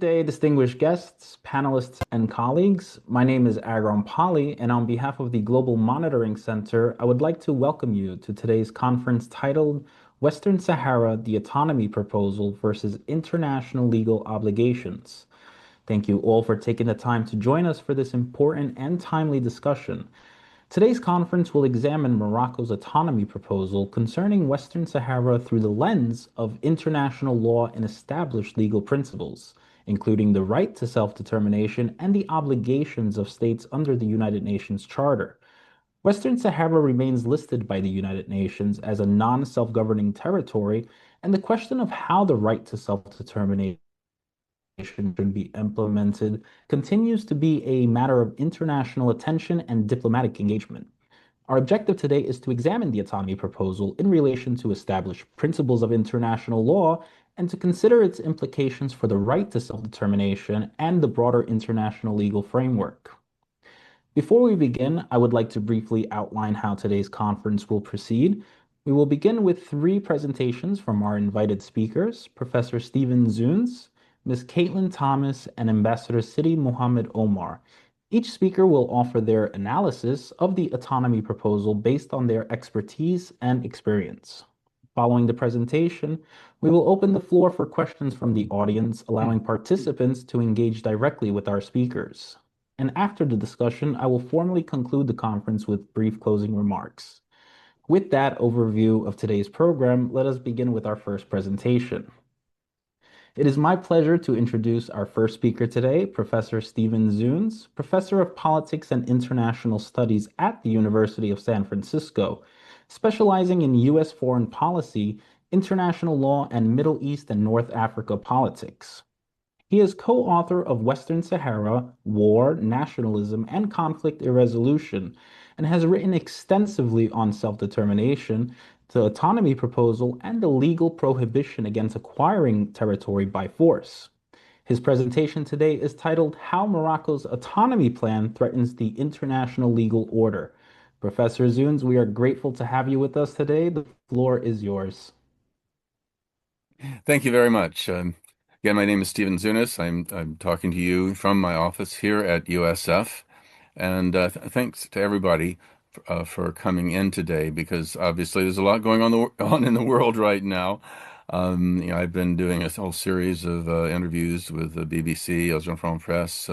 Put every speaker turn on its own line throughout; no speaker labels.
day, distinguished guests, panelists, and colleagues. My name is Agron Pali, and on behalf of the Global Monitoring Center, I would like to welcome you to today's conference titled Western Sahara, the Autonomy Proposal versus International Legal Obligations. Thank you all for taking the time to join us for this important and timely discussion. Today's conference will examine Morocco's autonomy proposal concerning Western Sahara through the lens of international law and established legal principles, including the right to self-determination and the obligations of states under the United Nations Charter. Western Sahara remains listed by the United Nations as a non-self-governing territory, and the question of how the right to self-determination should be implemented continues to be a matter of international attention and diplomatic engagement. Our objective today is to examine the autonomy proposal in relation to established principles of international law and to consider its implications for the right to self-determination and the broader international legal framework. Before we begin, I would like to briefly outline how today's conference will proceed. We will begin with three presentations from our invited speakers, Professor Stephen Zunes, Ms. Katlyn Thomas, and Ambassador Sidi Mohammed Omar. Each speaker will offer their analysis of the autonomy proposal based on their expertise and experience. Following the presentation, we will open the floor for questions from the audience, allowing participants to engage directly with our speakers. And after the discussion, I will formally conclude the conference with brief closing remarks. With that overview of today's program, let us begin with our first presentation. It is my pleasure to introduce our first speaker today, Professor Stephen Zunes, Professor of Politics and International Studies at the University of San Francisco, specializing in U.S. foreign policy, international law, and Middle East and North Africa politics. He is co-author of Western Sahara, War, Nationalism, and Conflict Irresolution, and has written extensively on self-determination, the autonomy proposal, and the legal prohibition against acquiring territory by force. His presentation today is titled How Morocco's Autonomy Plan Threatens the International Legal Order. Professor Zunes, we are grateful to have you with us today. The floor is yours.
Thank you very much. Again, my name is Stephen Zunes. I'm talking to you from my office here at USF, and thanks to everybody for coming in today, because obviously there's a lot going on in the world right now. I've been doing a whole series of interviews with the BBC, Agence France Presse,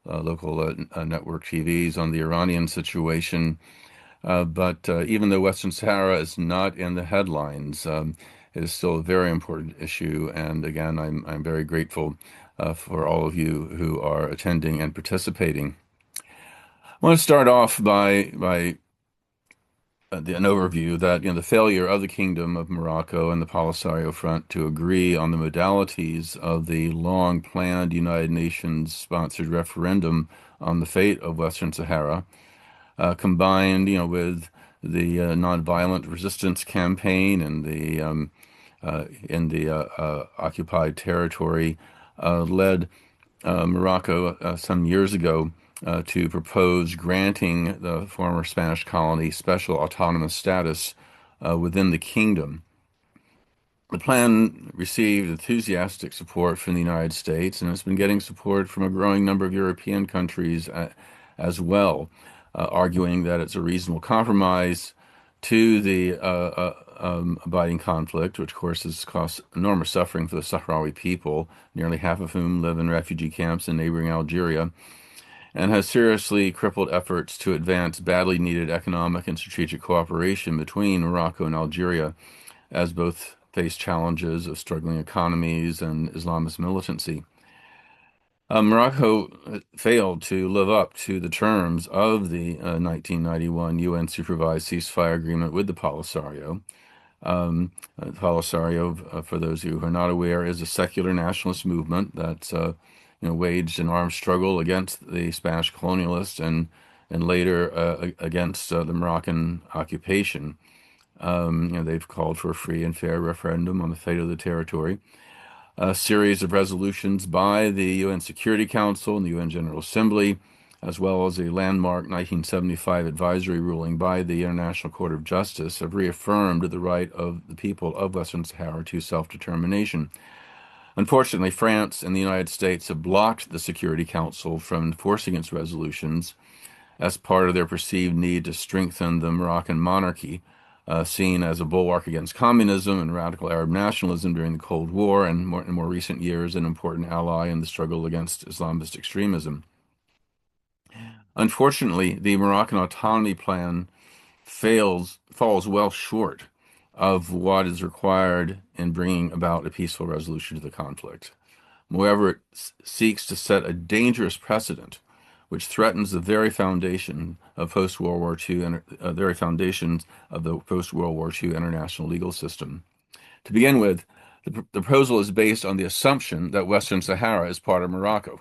local network TVs on the Iranian situation. But even though Western Sahara is not in the headlines, it is still a very important issue. And again, I'm very grateful for all of you who are attending and participating. I want to start off by an overview that the failure of the Kingdom of Morocco and the Polisario Front to agree on the modalities of the long-planned United Nations-sponsored referendum on the fate of Western Sahara, combined, with the nonviolent resistance campaign and the in the occupied territory, led Morocco some years ago to propose granting the former Spanish colony special autonomous status within the kingdom. The plan received enthusiastic support from the United States, and it's been getting support from a growing number of European countries as well, arguing that it's a reasonable compromise to the abiding conflict, which of course has caused enormous suffering for the Sahrawi people, nearly half of whom live in refugee camps in neighboring Algeria, and has seriously crippled efforts to advance badly needed economic and strategic cooperation between Morocco and Algeria, as both face challenges of struggling economies and Islamist militancy. Morocco failed to live up to the terms of the 1991 UN-supervised ceasefire agreement with the Polisario. Polisario, for those of you who are not aware, is a secular nationalist movement that's waged an armed struggle against the Spanish colonialists and later against the Moroccan occupation. They've called for a free and fair referendum on the fate of the territory. A series of resolutions by the UN Security Council and the UN General Assembly, as well as a landmark 1975 advisory ruling by the International Court of Justice, have reaffirmed the right of the people of Western Sahara to self-determination. Unfortunately, France and the United States have blocked the Security Council from enforcing its resolutions as part of their perceived need to strengthen the Moroccan monarchy, seen as a bulwark against communism and radical Arab nationalism during the Cold War, and in more recent years, an important ally in the struggle against Islamist extremism. Unfortunately, the Moroccan autonomy plan falls well short of what is required in bringing about a peaceful resolution to the conflict. Moreover, it seeks to set a dangerous precedent which threatens the very foundation of post-World War II and very foundations of the post-World War II international legal system. To begin with, the proposal is based on the assumption that Western Sahara is part of Morocco,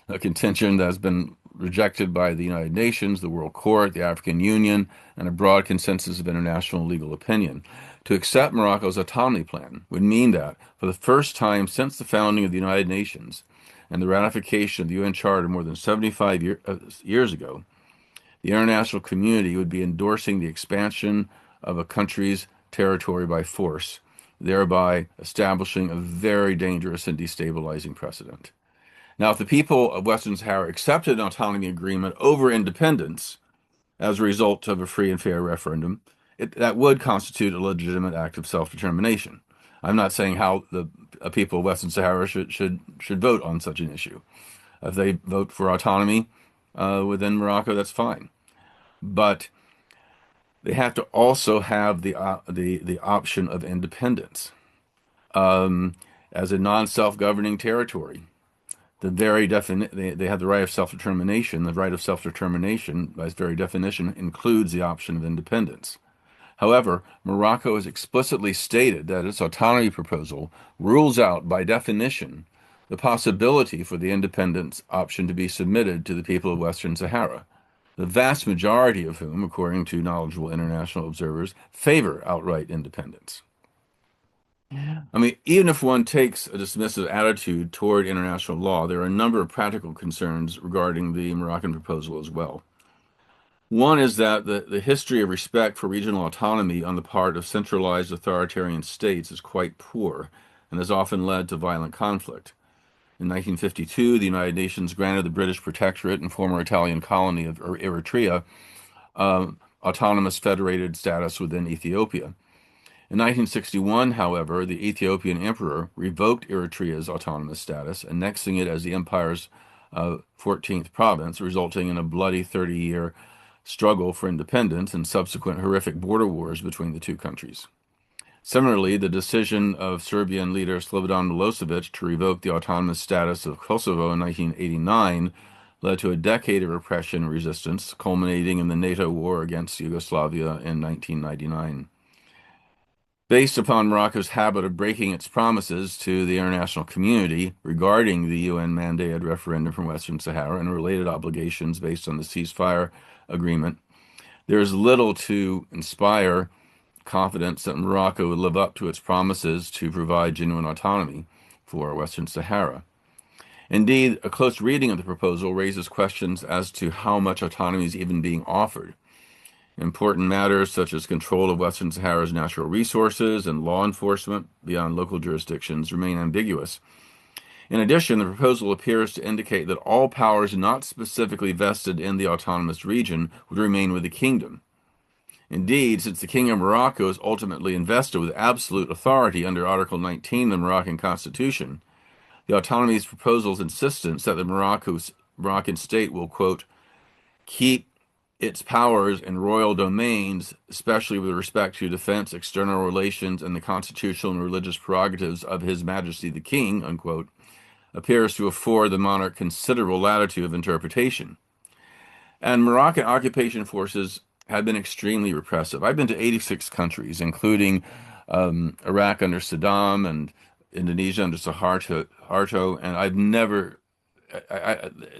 a contention that has been rejected by the United Nations, the World Court, the African Union, and a broad consensus of international legal opinion. To accept Morocco's autonomy plan would mean that, for the first time since the founding of the United Nations and the ratification of the UN Charter more than 75 years ago, the international community would be endorsing the expansion of a country's territory by force, thereby establishing a very dangerous and destabilizing precedent. Now, if the people of Western Sahara accepted an autonomy agreement over independence as a result of a free and fair referendum, that would constitute a legitimate act of self-determination. I'm not saying how the people of Western Sahara should vote on such an issue. If they vote for autonomy within Morocco, that's fine. But they have to also have the option of independence as a non-self-governing territory. They have the right of self-determination. The right of self-determination, by its very definition, includes the option of independence. However, Morocco has explicitly stated that its autonomy proposal rules out, by definition, the possibility for the independence option to be submitted to the people of Western Sahara, the vast majority of whom, according to knowledgeable international observers, favor outright independence. I mean, even if one takes a dismissive attitude toward international law, there are a number of practical concerns regarding the Moroccan proposal as well. One is that the history of respect for regional autonomy on the part of centralized authoritarian states is quite poor and has often led to violent conflict. In 1952, the United Nations granted the British protectorate and former Italian colony of Eritrea autonomous federated status within Ethiopia. In 1961, however, the Ethiopian emperor revoked Eritrea's autonomous status, annexing it as the empire's 14th province, resulting in a bloody 30-year struggle for independence and subsequent horrific border wars between the two countries. Similarly, the decision of Serbian leader Slobodan Milosevic to revoke the autonomous status of Kosovo in 1989 led to a decade of repression and resistance, culminating in the NATO war against Yugoslavia in 1999. Based upon Morocco's habit of breaking its promises to the international community regarding the UN-mandated referendum from Western Sahara and related obligations based on the ceasefire agreement, there is little to inspire confidence that Morocco would live up to its promises to provide genuine autonomy for Western Sahara. Indeed, a close reading of the proposal raises questions as to how much autonomy is even being offered. Important matters such as control of Western Sahara's natural resources and law enforcement beyond local jurisdictions remain ambiguous. In addition, the proposal appears to indicate that all powers not specifically vested in the autonomous region would remain with the kingdom. Indeed, since the King of Morocco is ultimately invested with absolute authority under Article 19 of the Moroccan Constitution, the autonomy's proposal's insistence that the Moroccan state will, quote, keep its powers and royal domains, especially with respect to defense, external relations, and the constitutional and religious prerogatives of His Majesty the King, unquote, appears to afford the monarch considerable latitude of interpretation. And Moroccan occupation forces have been extremely repressive. I've been to 86 countries, including Iraq under Saddam and Indonesia under Suharto, and I've never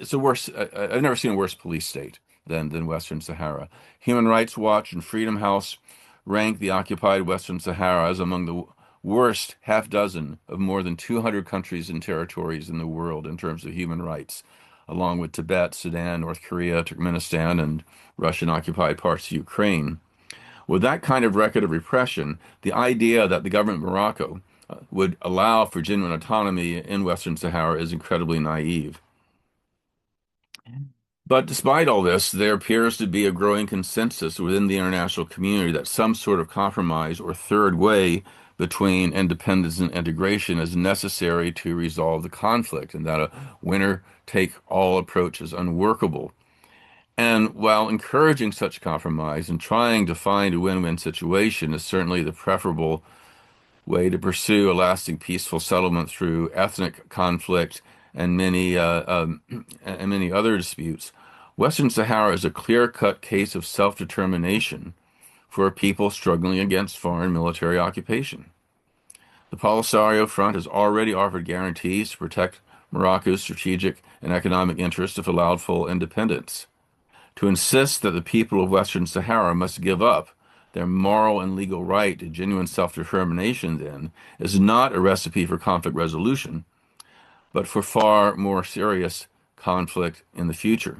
seen a worse police state than Western Sahara. Human Rights Watch and Freedom House rank the occupied Western Sahara as among the worst half dozen of more than 200 countries and territories in the world in terms of human rights, along with Tibet, Sudan, North Korea, Turkmenistan, and Russian-occupied parts of Ukraine. With that kind of record of repression, the idea that the government of Morocco would allow for genuine autonomy in Western Sahara is incredibly naive. But despite all this, there appears to be a growing consensus within the international community that some sort of compromise or third way between independence and integration is necessary to resolve the conflict, and that a winner-take-all approach is unworkable. And while encouraging such compromise and trying to find a win-win situation is certainly the preferable way to pursue a lasting peaceful settlement through ethnic conflict and many other disputes, Western Sahara is a clear-cut case of self-determination for a people struggling against foreign military occupation. The Polisario Front has already offered guarantees to protect Morocco's strategic and economic interests if allowed full independence. To insist that the people of Western Sahara must give up their moral and legal right to genuine self-determination, then, is not a recipe for conflict resolution, but for far more serious conflict in the future.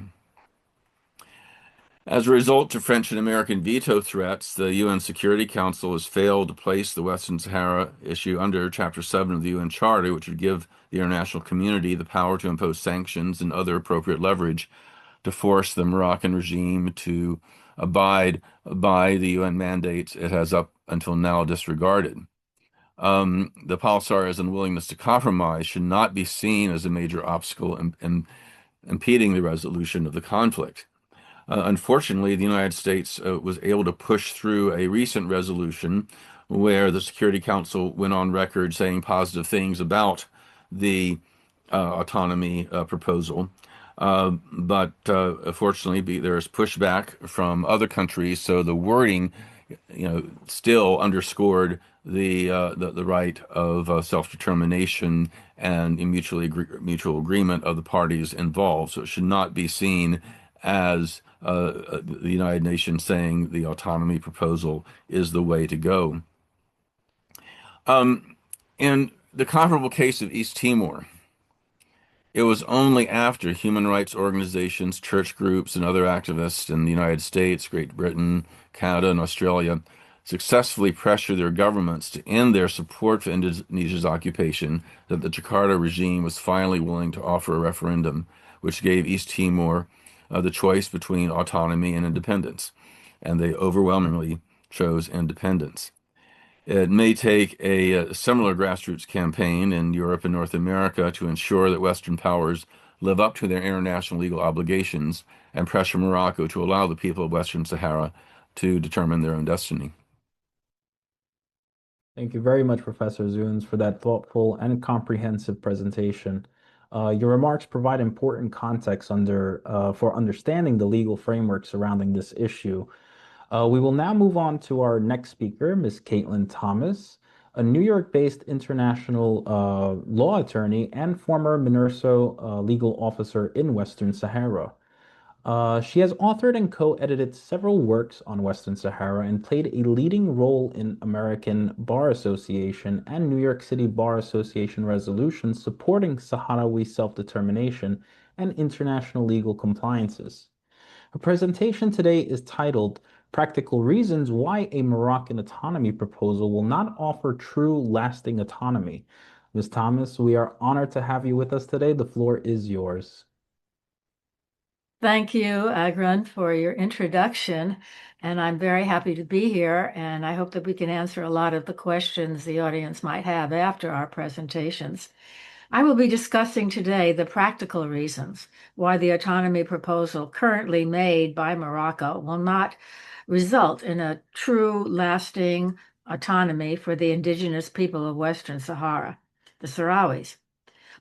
As a result of French and American veto threats, the UN Security Council has failed to place the Western Sahara issue under Chapter 7 of the UN Charter, which would give the international community the power to impose sanctions and other appropriate leverage to force the Moroccan regime to abide by the UN mandates it has up until now disregarded. The Polisario's unwillingness to compromise should not be seen as a major obstacle in impeding the resolution of the conflict. Unfortunately, the United States was able to push through a recent resolution where the Security Council went on record saying positive things about the autonomy proposal. But fortunately, there is pushback from other countries, so the wording, still underscored the right of self-determination and mutual agreement of the parties involved. So it should not be seen as the United Nations saying the autonomy proposal is the way to go. In the comparable case of East Timor, it was only after human rights organizations, church groups, and other activists in the United States, Great Britain, Canada, and Australia successfully pressured their governments to end their support for Indonesia's occupation that the Jakarta regime was finally willing to offer a referendum, which gave East Timor the choice between autonomy and independence, and they overwhelmingly chose independence. It may take a similar grassroots campaign in Europe and North America to ensure that Western powers live up to their international legal obligations and pressure Morocco to allow the people of Western Sahara to determine their own destiny.
Thank you very much, Professor Zunes, for that thoughtful and comprehensive presentation. Your remarks provide important context for understanding the legal framework surrounding this issue. We will now move on to our next speaker, Ms. Katlyn Thomas, a New York-based international law attorney and former MINURSO legal officer in Western Sahara. She has authored and co-edited several works on Western Sahara and played a leading role in American Bar Association and New York City Bar Association resolutions supporting Sahrawi self-determination and international legal compliances. Her presentation today is titled Practical Reasons Why a Moroccan Autonomy Proposal Will Not Offer True Lasting Autonomy. Ms. Thomas, we are honored to have you with us today. The floor is yours.
Thank you, Agron, for your introduction, and I'm very happy to be here, and I hope that we can answer a lot of the questions the audience might have after our presentations. I will be discussing today the practical reasons why the autonomy proposal currently made by Morocco will not result in a true, lasting autonomy for the indigenous people of Western Sahara, the Sahrawis.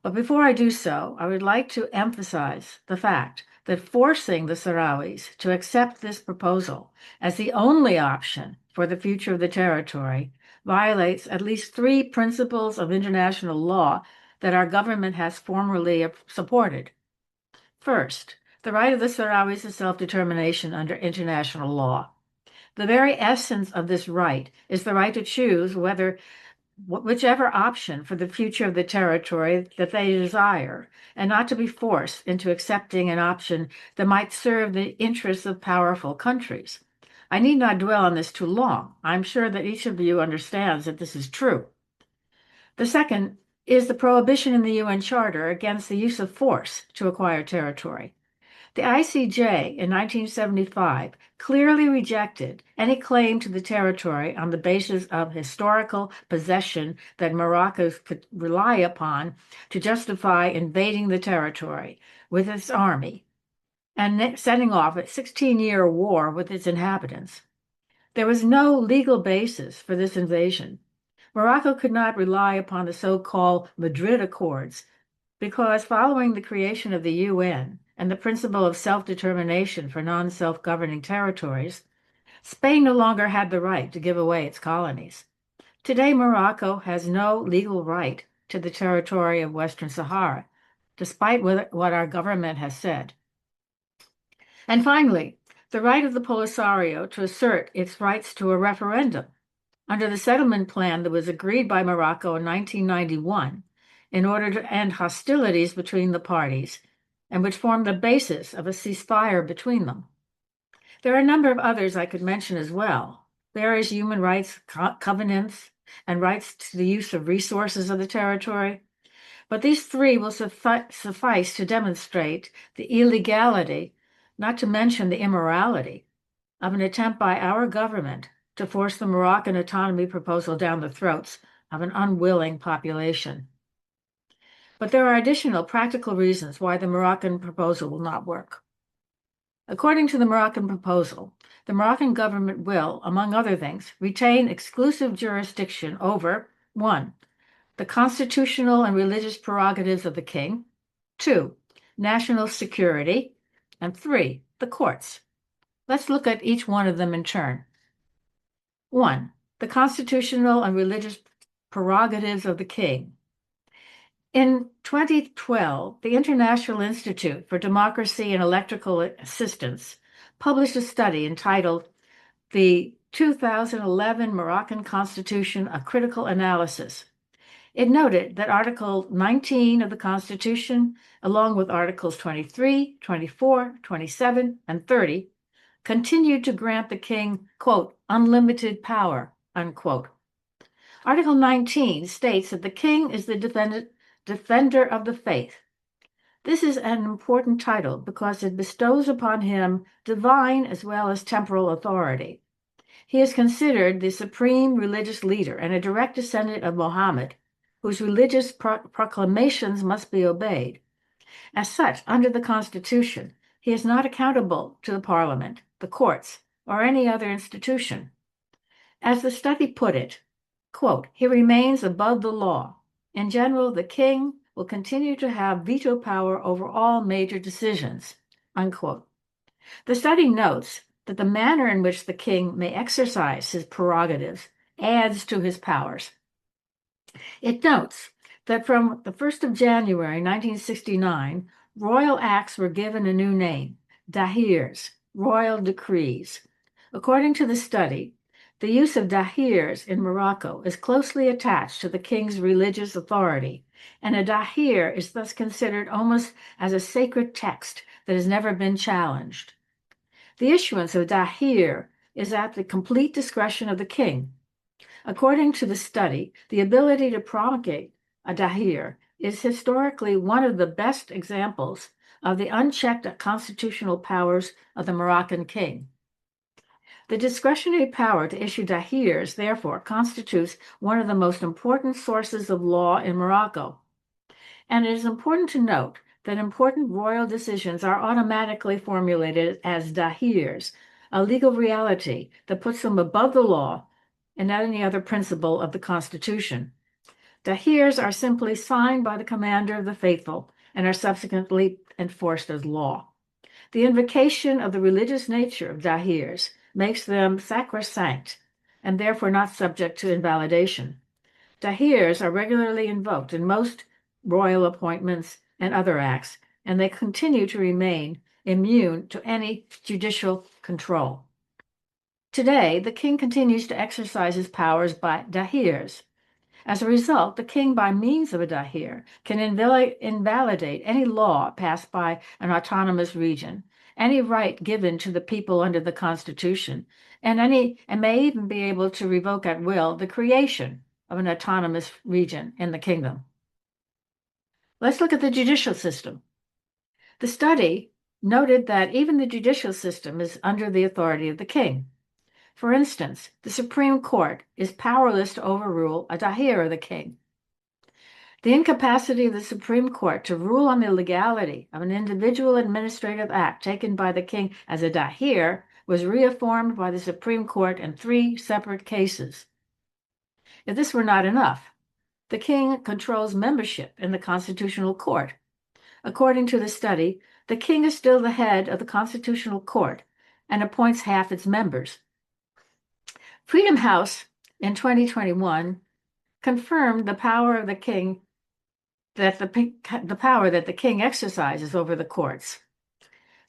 But before I do so, I would like to emphasize the fact that forcing the Sahrawis to accept this proposal as the only option for the future of the territory violates at least three principles of international law that our government has formally supported. First, the right of the Sahrawis to self-determination under international law. The very essence of this right is the right to choose whichever option for the future of the territory that they desire, and not to be forced into accepting an option that might serve the interests of powerful countries. I need not dwell on this too long. I'm sure that each of you understands that this is true. The second is the prohibition in the UN Charter against the use of force to acquire territory. The ICJ in 1975 clearly rejected any claim to the territory on the basis of historical possession that Morocco could rely upon to justify invading the territory with its army and setting off a 16-year war with its inhabitants. There was no legal basis for this invasion. Morocco could not rely upon the so-called Madrid Accords because following the creation of the UN and the principle of self-determination for non-self-governing territories, Spain no longer had the right to give away its colonies. Today, Morocco has no legal right to the territory of Western Sahara, despite what our government has said. And finally, the right of the Polisario to assert its rights to a referendum under the settlement plan that was agreed by Morocco in 1991 in order to end hostilities between the parties, and which formed the basis of a ceasefire between them. There are a number of others I could mention as well, various human rights covenants and rights to the use of resources of the territory, but these three will suffice to demonstrate the illegality, not to mention the immorality, of an attempt by our government to force the Moroccan autonomy proposal down the throats of an unwilling population. But there are additional practical reasons why the Moroccan proposal will not work. According to the Moroccan proposal, the Moroccan government will, among other things, retain exclusive jurisdiction over 1. The constitutional and religious prerogatives of the king, 2. National security, and 3. The courts. Let's look at each one of them in turn. 1. The constitutional and religious prerogatives of the king. In 2012, the International Institute for Democracy and Electoral Assistance published a study entitled The 2011 Moroccan Constitution, a Critical Analysis. It noted that Article 19 of the Constitution, along with Articles 23, 24, 27, and 30, continued to grant the king, quote, unlimited power, unquote. Article 19 states that the king is the defender of the faith. This is an important title because it bestows upon him divine as well as temporal authority. He is considered the supreme religious leader and a direct descendant of Mohammed, whose religious proclamations must be obeyed. As such, under the Constitution, he is not accountable to the Parliament, the courts, or any other institution. As the study put it, quote, he remains above the law. In general, the king will continue to have veto power over all major decisions, unquote. The study notes that the manner in which the king may exercise his prerogatives adds to his powers. It notes that from the 1st of January 1969, royal acts were given a new name, dahirs, royal decrees. According to the study, the use of dahirs in Morocco is closely attached to the king's religious authority, and a dahir is thus considered almost as a sacred text that has never been challenged. The issuance of dahir is at the complete discretion of the king. According to the study, the ability to promulgate a dahir is historically one of the best examples of the unchecked constitutional powers of the Moroccan king. The discretionary power to issue dahirs, therefore, constitutes one of the most important sources of law in Morocco. And it is important to note that important royal decisions are automatically formulated as dahirs, a legal reality that puts them above the law and any other principle of the Constitution. Dahirs are simply signed by the commander of the faithful and are subsequently enforced as law. The invocation of the religious nature of dahirs makes them sacrosanct and therefore not subject to invalidation. Dahirs are regularly invoked in most royal appointments and other acts, and they continue to remain immune to any judicial control. Today, the king continues to exercise his powers by dahirs. As a result, the king, by means of a dahir, can invalidate any law passed by an autonomous region, any right given to the people under the Constitution, and may even be able to revoke at will the creation of an autonomous region in the kingdom. Let's look at the judicial system. The study noted that even the judicial system is under the authority of the king. For instance, the Supreme Court is powerless to overrule a dahir of the king. The incapacity of the Supreme Court to rule on the legality of an individual administrative act taken by the king as a dahir was reaffirmed by the Supreme Court in 3 separate cases. If this were not enough, the king controls membership in the Constitutional Court. According to the study, the king is still the head of the Constitutional Court and appoints half its members. Freedom House in 2021 confirmed the power of the king, that the power that the king exercises over the courts.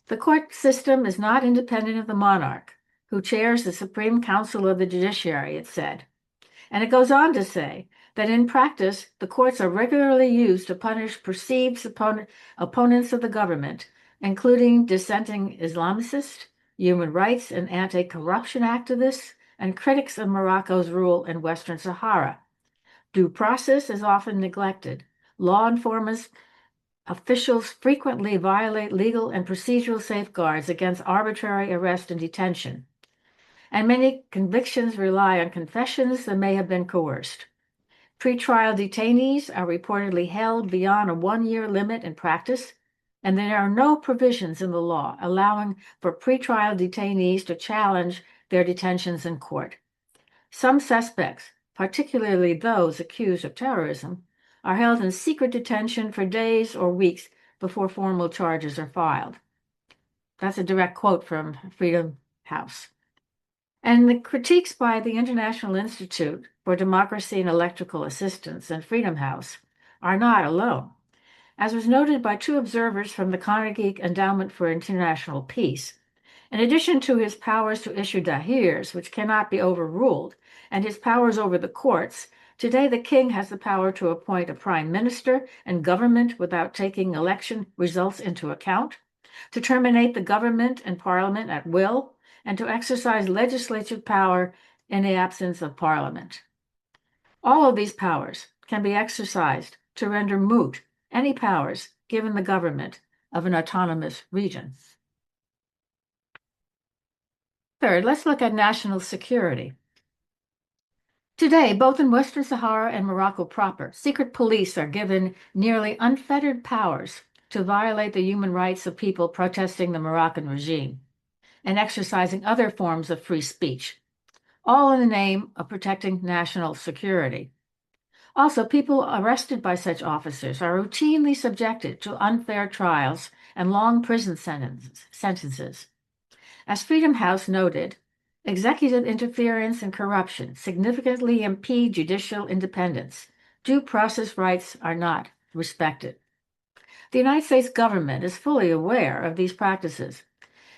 The court system is not independent of the monarch, who chairs the Supreme Council of the Judiciary, it said. And it goes on to say that in practice, the courts are regularly used to punish perceived opponents of the government, including dissenting Islamicists, human rights and anti-corruption activists, and critics of Morocco's rule in Western Sahara. Due process is often neglected. Law enforcement officials frequently violate legal and procedural safeguards against arbitrary arrest and detention, and many convictions rely on confessions that may have been coerced. Pretrial detainees are reportedly held beyond a 1-year limit in practice, and there are no provisions in the law allowing for pretrial detainees to challenge their detentions in court. Some suspects, particularly those accused of terrorism, are held in secret detention for days or weeks before formal charges are filed. That's a direct quote from Freedom House. And the critiques by the International Institute for Democracy and Electoral Assistance and Freedom House are not alone. As was noted by 2 observers from the Carnegie Endowment for International Peace, in addition to his powers to issue dahirs, which cannot be overruled, and his powers over the courts, today the king has the power to appoint a prime minister and government without taking election results into account, to terminate the government and parliament at will, and to exercise legislative power in the absence of parliament. All of these powers can be exercised to render moot any powers given the government of an autonomous region. Third, let's look at national security. Today, both in Western Sahara and Morocco proper, secret police are given nearly unfettered powers to violate the human rights of people protesting the Moroccan regime and exercising other forms of free speech, all in the name of protecting national security. Also, people arrested by such officers are routinely subjected to unfair trials and long prison sentences. As Freedom House noted, executive interference and corruption significantly impede judicial independence. Due process rights are not respected. The United States government is fully aware of these practices.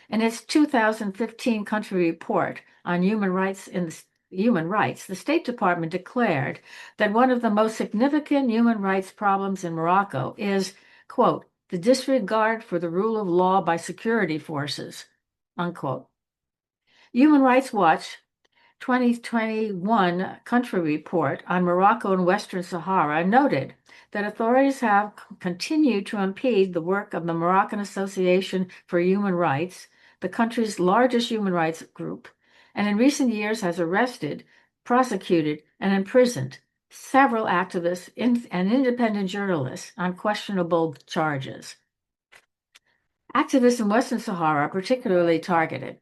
In its 2015 country report on human rights, the State Department declared that one of the most significant human rights problems in Morocco is, quote, the disregard for the rule of law by security forces, unquote. Human Rights Watch 2021 country report on Morocco and Western Sahara noted that authorities have continued to impede the work of the Moroccan Association for Human Rights, the country's largest human rights group, and in recent years has arrested, prosecuted, and imprisoned several activists and independent journalists on questionable charges. Activists in Western Sahara are particularly targeted.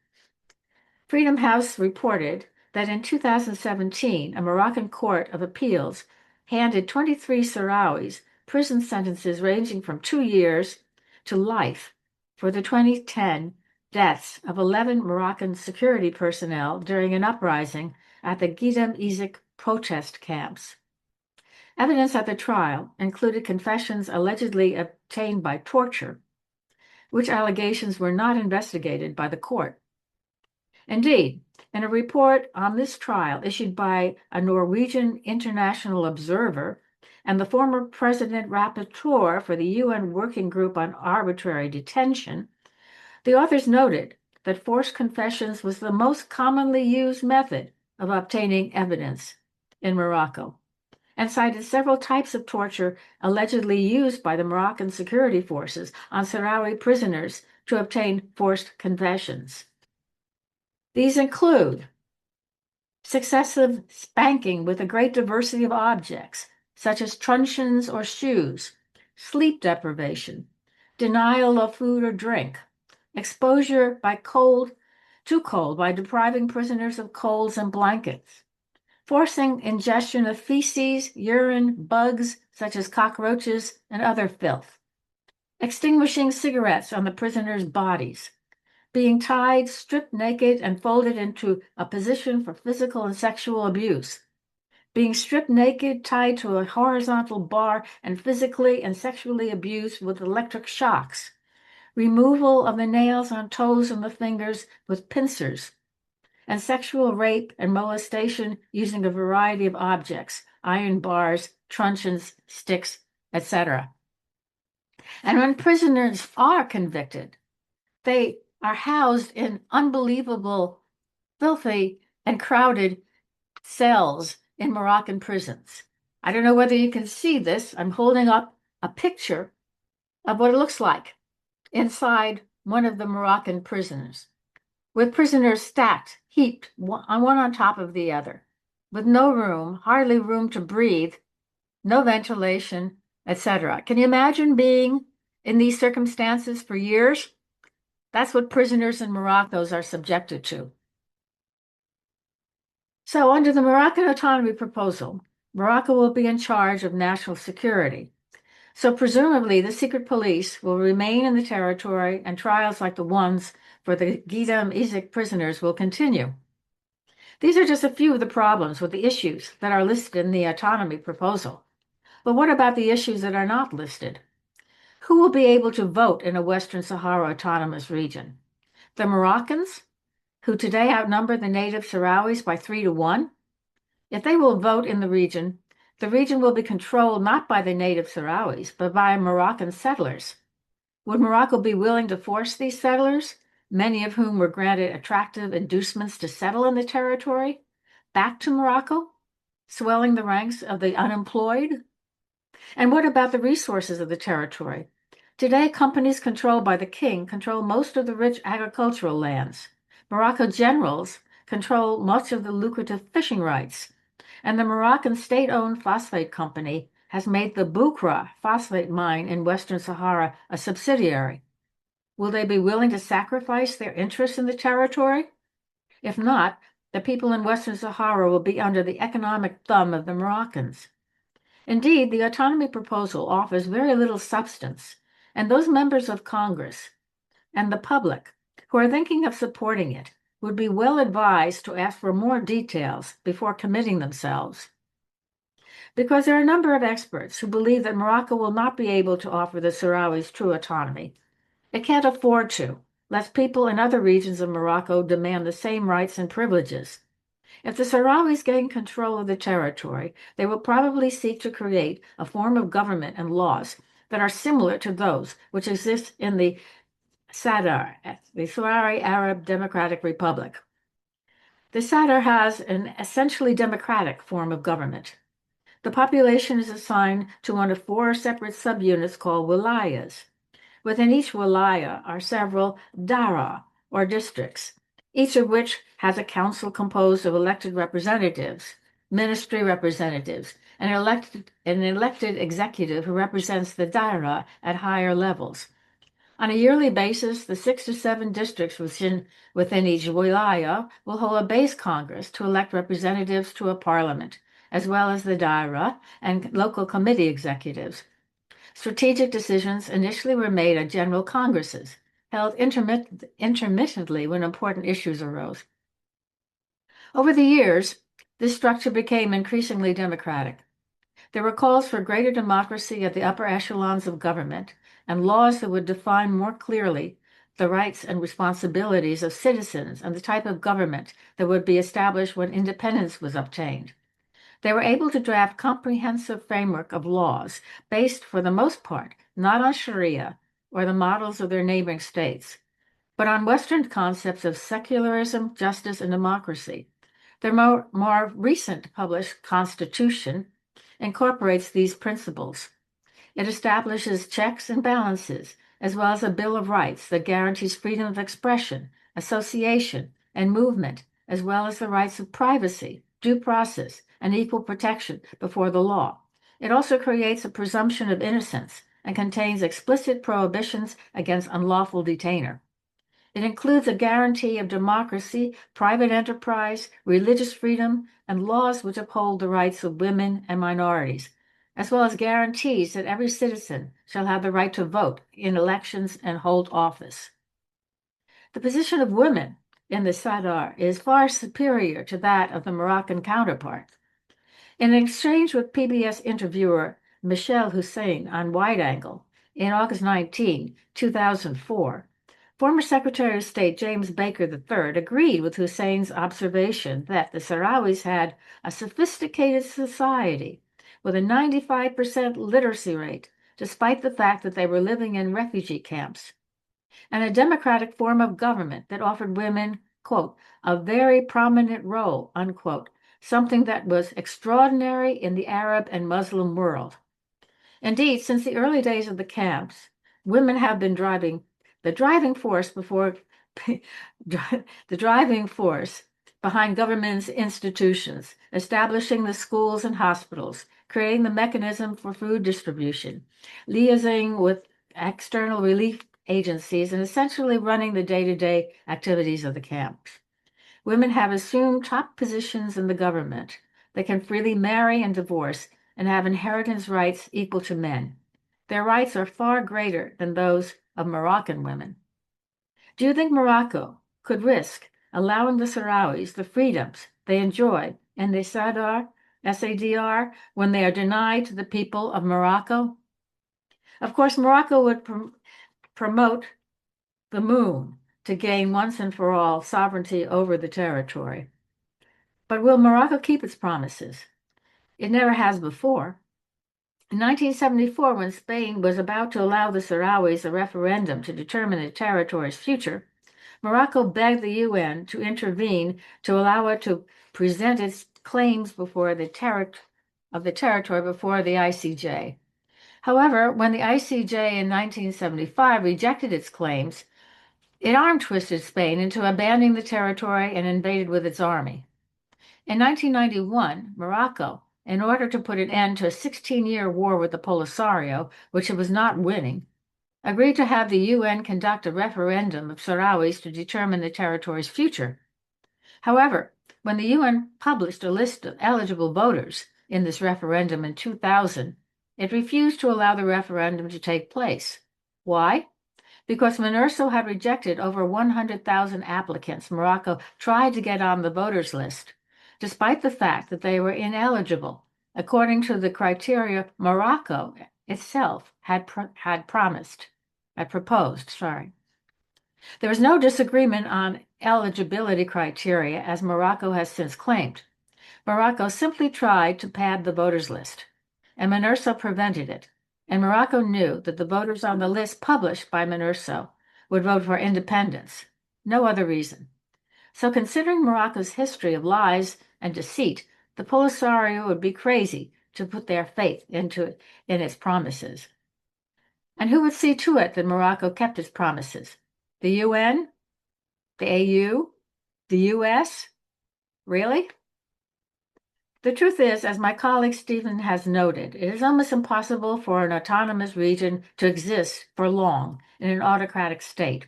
Freedom House reported that in 2017, a Moroccan Court of Appeals handed 23 Sahrawis prison sentences ranging from 2 years to life for the 2010 deaths of 11 Moroccan security personnel during an uprising at the Gidem Izik protest camps. Evidence at the trial included confessions allegedly obtained by torture, which allegations were not investigated by the court. Indeed, in a report on this trial issued by a Norwegian international observer and the former president rapporteur for the UN Working Group on Arbitrary Detention, the authors noted that forced confessions was the most commonly used method of obtaining evidence in Morocco. and cited several types of torture allegedly used by the Moroccan security forces on Sahrawi prisoners to obtain forced confessions. These include successive spanking with a great diversity of objects, such as truncheons or shoes, sleep deprivation, denial of food or drink, exposure too cold by depriving prisoners of coals and blankets, forcing ingestion of feces, urine, bugs such as cockroaches, and other filth, extinguishing cigarettes on the prisoners' bodies, being tied, stripped naked, and folded into a position for physical and sexual abuse, being stripped naked, tied to a horizontal bar, and physically and sexually abused with electric shocks, removal of the nails on toes and the fingers with pincers, and sexual rape and molestation using a variety of objects, iron bars, truncheons, sticks, etc. And when prisoners are convicted, they are housed in unbelievable, filthy, and crowded cells in Moroccan prisons. I don't know whether you can see this. I'm holding up a picture of what it looks like inside one of the Moroccan prisons, with prisoners stacked, heaped, one on top of the other, with no room, hardly room to breathe, no ventilation, etc. Can you imagine being in these circumstances for years? That's what prisoners in Morocco are subjected to. So under the Moroccan autonomy proposal, Morocco will be in charge of national security. So presumably the secret police will remain in the territory and trials like the ones for the Gidam Izik prisoners will continue. These are just a few of the problems with the issues that are listed in the autonomy proposal. But what about the issues that are not listed? Who will be able to vote in a Western Sahara autonomous region? The Moroccans, who today outnumber the native Sahrawis by 3-1? If they will vote in the region will be controlled not by the native Sahrawis, but by Moroccan settlers. Would Morocco be willing to force these settlers, many of whom were granted attractive inducements to settle in the territory, back to Morocco, swelling the ranks of the unemployed? And what about the resources of the territory? Today, companies controlled by the king control most of the rich agricultural lands. Morocco generals control much of the lucrative fishing rights. And the Moroccan state-owned phosphate company has made the Boukra phosphate mine in Western Sahara a subsidiary. Will they be willing to sacrifice their interests in the territory? If not, the people in Western Sahara will be under the economic thumb of the Moroccans. Indeed, the autonomy proposal offers very little substance, and those members of Congress and the public who are thinking of supporting it would be well advised to ask for more details before committing themselves. Because there are a number of experts who believe that Morocco will not be able to offer the Sahrawis true autonomy. It can't afford to, lest people in other regions of Morocco demand the same rights and privileges. If the Sahrawis gain control of the territory, they will probably seek to create a form of government and laws that are similar to those which exist in the Sadr, the Sahrawi Arab Democratic Republic. The Sadr has an essentially democratic form of government. The population is assigned to one of 4 separate subunits called wilayas. Within each wilaya are several dara, or districts, each of which has a council composed of elected representatives, ministry representatives, and an elected executive who represents the daira at higher levels. On a yearly basis, the 6 to 7 districts within each wilaya will hold a base congress to elect representatives to a parliament, as well as the daira and local committee executives. Strategic decisions initially were made at general congresses, held intermittently when important issues arose. Over the years, this structure became increasingly democratic. There were calls for greater democracy at the upper echelons of government and laws that would define more clearly the rights and responsibilities of citizens and the type of government that would be established when independence was obtained. They were able to draft comprehensive framework of laws based, for the most part, not on Sharia or the models of their neighboring states, but on Western concepts of secularism, justice, and democracy. Their more recent published constitution incorporates these principles. It establishes checks and balances, as well as a Bill of Rights that guarantees freedom of expression, association, and movement, as well as the rights of privacy, due process, and equal protection before the law. It also creates a presumption of innocence and contains explicit prohibitions against unlawful detainer. It includes a guarantee of democracy, private enterprise, religious freedom, and laws which uphold the rights of women and minorities, as well as guarantees that every citizen shall have the right to vote in elections and hold office. The position of women in the Sadr is far superior to that of the Moroccan counterpart. In an exchange with PBS interviewer Michelle Hussein on Wide Angle in August 19, 2004, former Secretary of State James Baker III agreed with Hussein's observation that the Sahrawis had a sophisticated society with a 95% literacy rate, despite the fact that they were living in refugee camps, and a democratic form of government that offered women, quote, a very prominent role, unquote, something that was extraordinary in the Arab and Muslim world. Indeed, since the early days of the camps, women have been the driving force behind government's institutions, establishing the schools and hospitals, creating the mechanism for food distribution, liaising with external relief agencies, and essentially running the day-to-day activities of the camps. Women have assumed top positions in the government. They can freely marry and divorce and have inheritance rights equal to men. Their rights are far greater than those of Moroccan women. Do you think Morocco could risk allowing the Sahrawis the freedoms they enjoy in the SADR when they are denied to the people of Morocco? Of course, Morocco would promote the moon to gain once and for all sovereignty over the territory. But will Morocco keep its promises? It never has before. In 1974, when Spain was about to allow the Sahrawis a referendum to determine the territory's future, Morocco begged the UN to intervene to allow it to present its claims before the territory before the ICJ. However, when the ICJ in 1975 rejected its claims, it arm-twisted Spain into abandoning the territory and invaded with its army. In 1991, Morocco, in order to put an end to a 16-year war with the Polisario, which it was not winning, agreed to have the UN conduct a referendum of Sahrawis to determine the territory's future. However, when the UN published a list of eligible voters in this referendum in 2000, it refused to allow the referendum to take place. Why? Because MINURSO had rejected over 100,000 applicants Morocco tried to get on the voters list, despite the fact that they were ineligible, according to the criteria Morocco itself had proposed. There was no disagreement on eligibility criteria, as Morocco has since claimed. Morocco simply tried to pad the voters list, and MINURSO prevented it. And Morocco knew that the voters on the list published by MINURSO would vote for independence. No other reason. So considering Morocco's history of lies and deceit, the Polisario would be crazy to put their faith in its promises. And who would see to it that Morocco kept its promises? The UN? The AU? The US? Really? The truth is, as my colleague Stephen has noted, it is almost impossible for an autonomous region to exist for long in an autocratic state.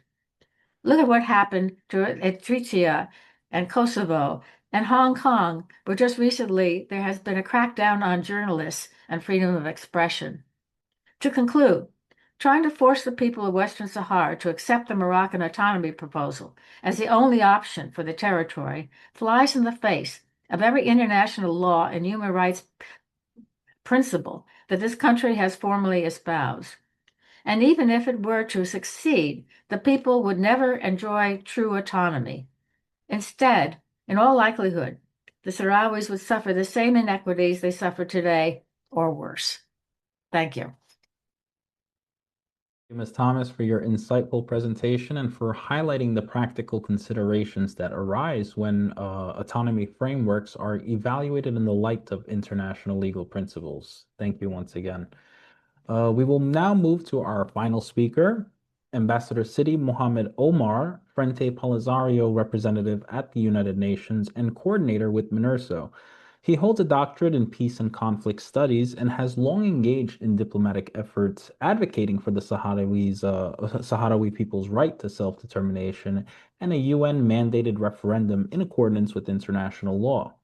Look at what happened to Eritrea and Kosovo and Hong Kong, where just recently there has been a crackdown on journalists and freedom of expression. To conclude, trying to force the people of Western Sahara to accept the Moroccan autonomy proposal as the only option for the territory flies in the face of every international law and human rights principle that this country has formally espoused. And even if it were to succeed, the people would never enjoy true autonomy. Instead, in all likelihood, the Sahrawis would suffer the same inequities they suffer today, or worse. Thank you.
Ms. Thomas, for your insightful presentation and for highlighting the practical considerations that arise when autonomy frameworks are evaluated in the light of international legal principles. Thank you once again. We will now move to our final speaker, Ambassador Sidi Mohammed Omar, Frente Polisario representative at the United Nations and coordinator with MINURSO. He holds a doctorate in peace and conflict studies and has long engaged in diplomatic efforts advocating for the Sahrawi people's right to self-determination and a UN-mandated referendum in accordance with international law.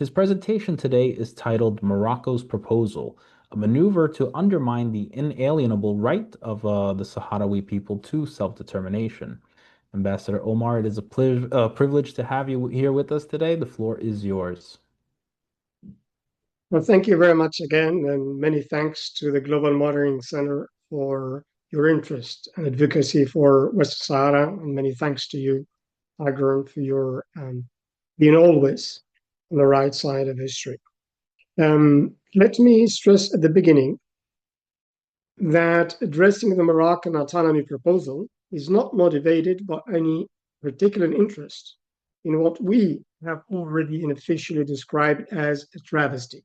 His presentation today is titled Morocco's Proposal, a maneuver to undermine the inalienable right of the Sahrawi people to self-determination. Ambassador Omar, it is a privilege to have you here with us today. The floor is yours.
Well, thank you very much again, and many thanks to the Global Monitoring Center for your interest and advocacy for Western Sahara, and many thanks to you, Agron, for your being always on the right side of history. Let me stress at the beginning that addressing the Moroccan autonomy proposal is not motivated by any particular interest in what we have already unofficially described as a travesty.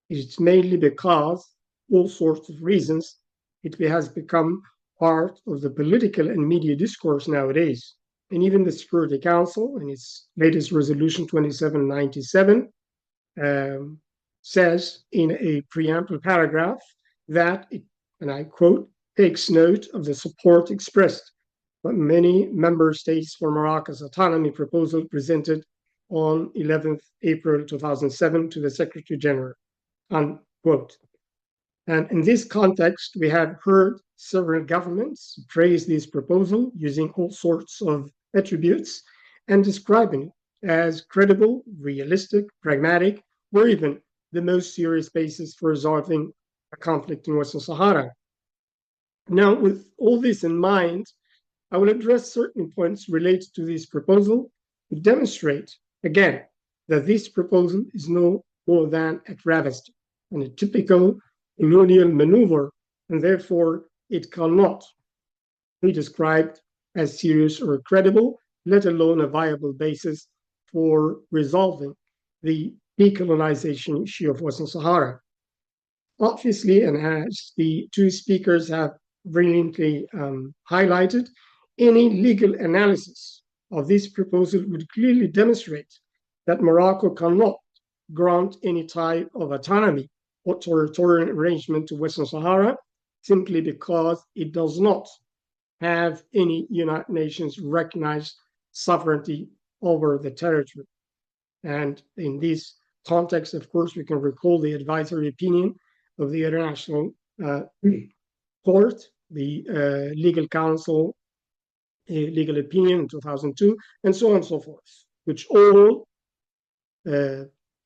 It's mainly because all sorts of reasons it has become part of the political and media discourse nowadays. And even the Security Council, in its latest resolution 2797, says in a preamble paragraph that it, and I quote, takes note of the support expressed by many member states for Morocco's autonomy proposal presented on 11th April 2007 to the Secretary General. Unquote. And in this context, we have heard several governments praise this proposal using all sorts of attributes and describing it as credible, realistic, pragmatic, or even the most serious basis for resolving a conflict in Western Sahara. Now, with all this in mind, I will address certain points related to this proposal to demonstrate, again, that this proposal is no more than a travesty and a typical colonial maneuver, and therefore it cannot be described as serious or credible, let alone a viable basis for resolving the decolonization issue of Western Sahara. Obviously, and as the two speakers have brilliantly highlighted, any legal analysis of this proposal would clearly demonstrate that Morocco cannot grant any type of autonomy or territorial arrangement to Western Sahara simply because it does not have any United Nations recognized sovereignty over the territory. And in this context, of course, we can recall the advisory opinion of the International Court, the Legal Council legal opinion in 2002, and so on and so forth, which all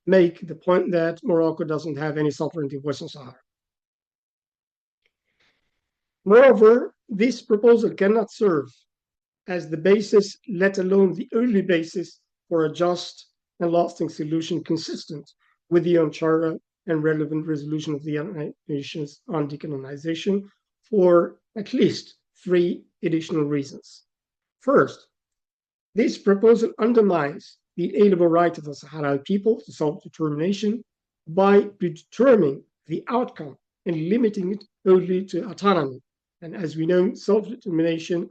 make the point that Morocco doesn't have any sovereignty in Western Sahara. Moreover, this proposal cannot serve as the basis, let alone the only basis, for a just and lasting solution consistent with the UN Charter and relevant resolution of the United Nations on decolonization for at least three additional reasons. First, this proposal undermines the inalienable right of the Sahrawi people to self-determination by predetermining the outcome and limiting it only to autonomy. And as we know, self-determination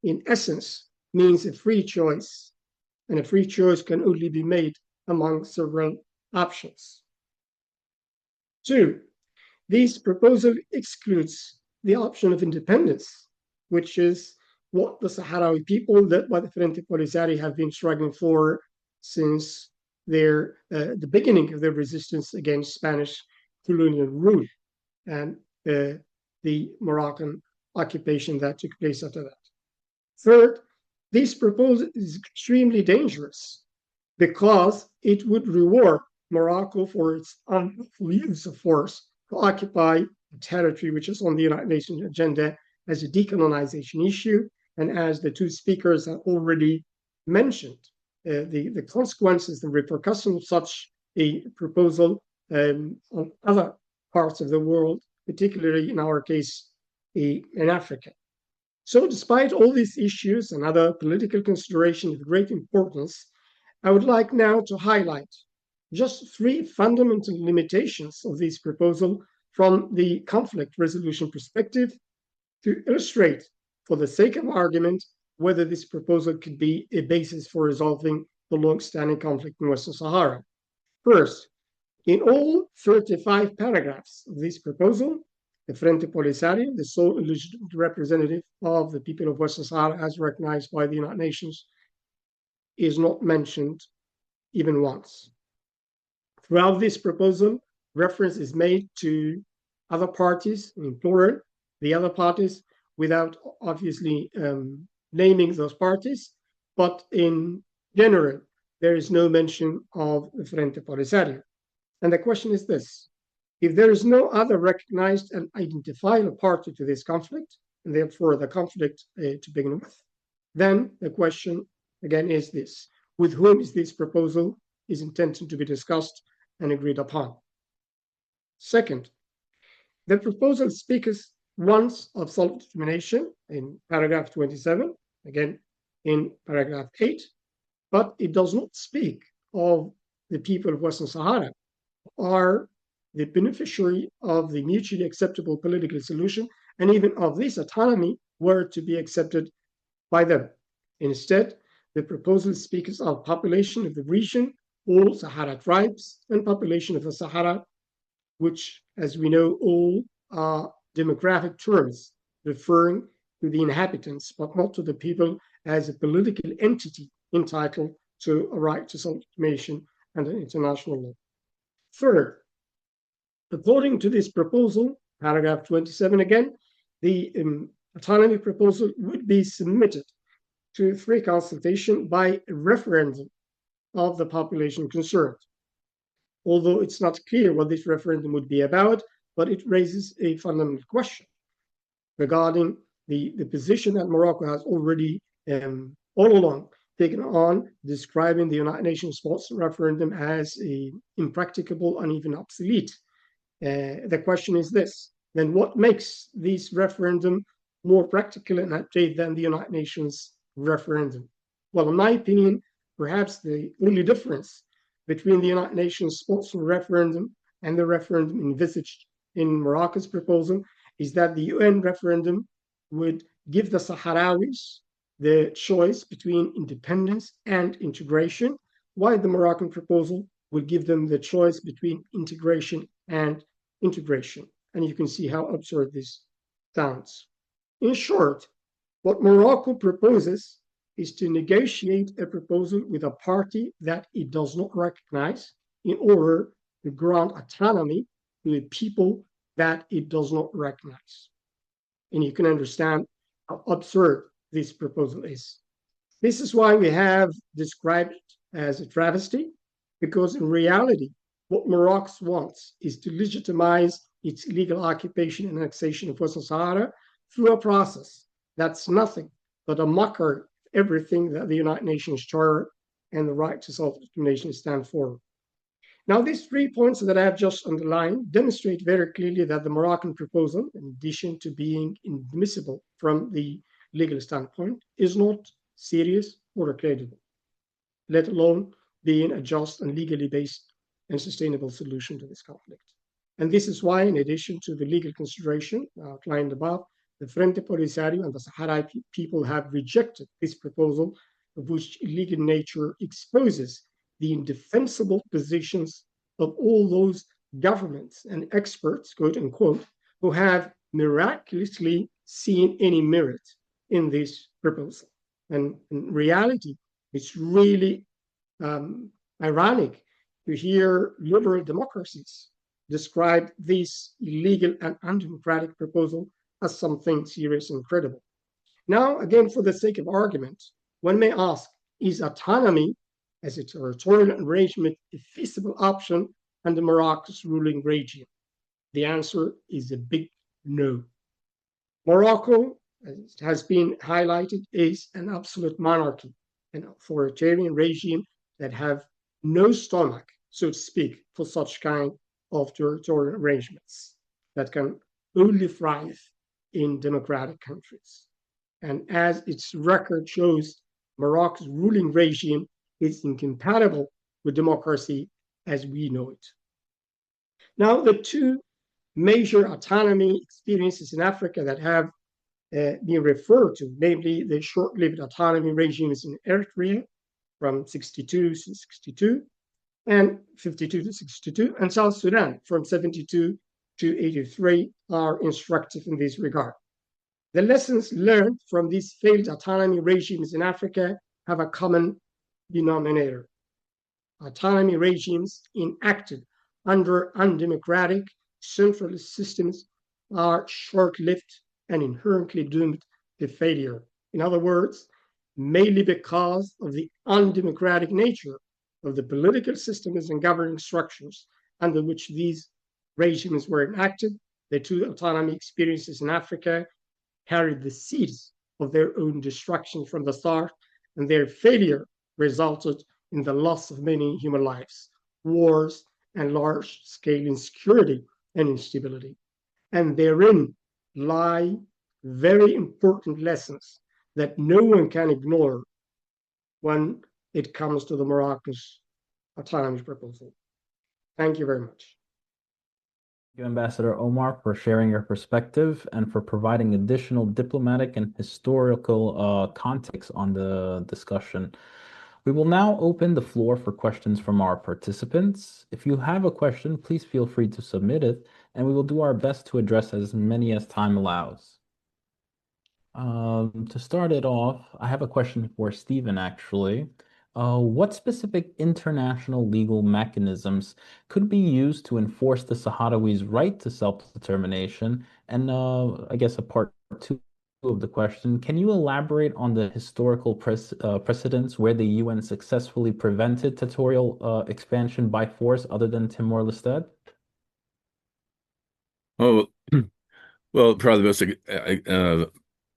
in essence means a free choice, and a free choice can only be made among several options. Two, this proposal excludes the option of independence, which is what the Sahrawi people, led by the Frente Polisario, have been struggling for since the beginning of their resistance against Spanish colonial rule and the Moroccan occupation that took place after that. Third, this proposal is extremely dangerous because it would reward Morocco for its unlawful use of force to occupy a territory which is on the United Nations agenda as a decolonization issue. And as the two speakers have already mentioned, the consequences, the repercussions of such a proposal on other parts of the world, particularly in our case, in Africa. So despite all these issues and other political considerations of great importance, I would like now to highlight just three fundamental limitations of this proposal from the conflict resolution perspective to illustrate, for the sake of argument, whether this proposal could be a basis for resolving the long-standing conflict in Western Sahara. First, in all 35 paragraphs of this proposal, the Frente Polisario, the sole legitimate representative of the people of Western Sahara as recognized by the United Nations, is not mentioned even once. Throughout this proposal, reference is made to other parties, in plural, the other parties, without obviously naming those parties, but in general, there is no mention of the Frente Polisario. And the question is this: if there is no other recognized and identifiable party to this conflict, and therefore the conflict to begin with, then the question again is this: with whom is this proposal is intended to be discussed and agreed upon? Second, the proposal speaks once of self-determination in paragraph 27, again in paragraph 8, but it does not speak of the people of Western Sahara are the beneficiary of the mutually acceptable political solution, and even of this autonomy were to be accepted by them. Instead, the proposal speaks of population of the region, all Sahara tribes, and population of the Sahara, which, as we know, all are demographic terms referring to the inhabitants, but not to the people as a political entity entitled to a right to self-determination under international law. Third, according to this proposal, paragraph 27 again, the autonomy proposal would be submitted to free consultation by a referendum of the population concerned. Although it's not clear what this referendum would be about, but it raises a fundamental question regarding the position that Morocco has already all along taken on, describing the United Nations sponsored referendum as impracticable and even obsolete. The question is this: then what makes this referendum more practical and up-to-date than the United Nations referendum? Well, in my opinion, perhaps the only difference between the United Nations sponsored referendum and the referendum envisaged in Morocco's proposal is that the UN referendum would give the Sahrawis the choice between independence and integration, while the Moroccan proposal would give them the choice between integration and integration. And you can see how absurd this sounds. In short, what Morocco proposes is to negotiate a proposal with a party that it does not recognize in order to grant autonomy to the people that it does not recognize. And you can understand how absurd this proposal is. This is why we have described it as a travesty, because in reality, what Morocco wants is to legitimize its illegal occupation and annexation of Western Sahara through a process that's nothing but a mockery of everything that the United Nations Charter and the right to self-determination stand for. Now, these 3 points that I have just underlined demonstrate very clearly that the Moroccan proposal, in addition to being inadmissible from the legal standpoint, is not serious or credible, let alone being a just and legally based and sustainable solution to this conflict. And this is why, in addition to the legal consideration outlined above, the Frente Polisario and the Sahrawi people have rejected this proposal, of which illegal nature exposes the indefensible positions of all those governments and experts, quote unquote, who have miraculously seen any merit in this proposal. And in reality, it's really ironic to hear liberal democracies describe this illegal and undemocratic proposal as something serious and credible. Now, again, for the sake of argument, one may ask, is autonomy as a territorial arrangement a feasible option under Morocco's ruling regime? The answer is a big no. Morocco, as has been highlighted, is an absolute monarchy, an authoritarian regime that have no stomach, so to speak, for such kind of territorial arrangements that can only thrive in democratic countries. And as its record shows, Morocco's ruling regime is incompatible with democracy as we know it. Now, the two major autonomy experiences in Africa that have been referred to, namely the short-lived autonomy regimes in Eritrea from 62 to 62 and 52 to 62, and South Sudan from 72 to 83 are instructive in this regard. The lessons learned from these failed autonomy regimes in Africa have a common denominator. Autonomy regimes enacted under undemocratic centralist systems are short-lived and inherently doomed to failure. In other words, mainly because of the undemocratic nature of the political systems and governing structures under which these regimes were enacted, the two autonomy experiences in Africa carried the seeds of their own destruction from the start, and their failure resulted in the loss of many human lives, wars, and large-scale insecurity and instability. And therein lie very important lessons that no one can ignore when it comes to the Morocco's autonomy proposal. Thank you very much.
Thank you, Ambassador Omar, for sharing your perspective and for providing additional diplomatic and historical context on the discussion. We will now open the floor for questions from our participants. If you have a question, please feel free to submit it, and we will do our best to address as many as time allows. To start it off, I have a question for Stephen, actually. What specific international legal mechanisms could be used to enforce the Sahrawis' right to self-determination? And I guess a part two of the question, can you elaborate on the historical precedents where the UN successfully prevented territorial expansion by force other than Timor-Leste?
Oh, well, probably the most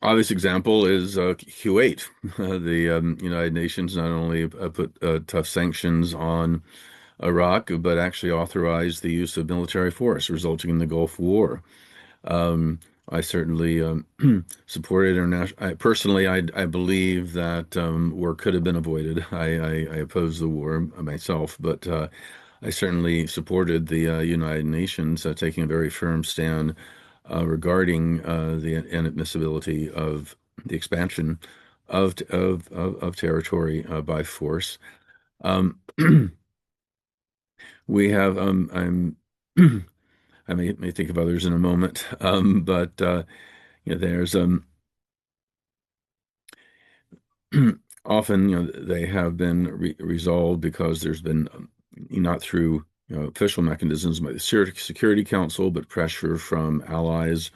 obvious example is Kuwait. The United Nations not only put tough sanctions on Iraq, but actually authorized the use of military force, resulting in the Gulf War. I certainly supported international. Personally, I believe that war could have been avoided. I oppose the war myself, but I certainly supported the United Nations taking a very firm stand regarding the inadmissibility of the expansion of territory by force. We have I may think of others in a moment, but there's often they have been resolved because there's been not through official mechanisms by the Security Council, but pressure from allies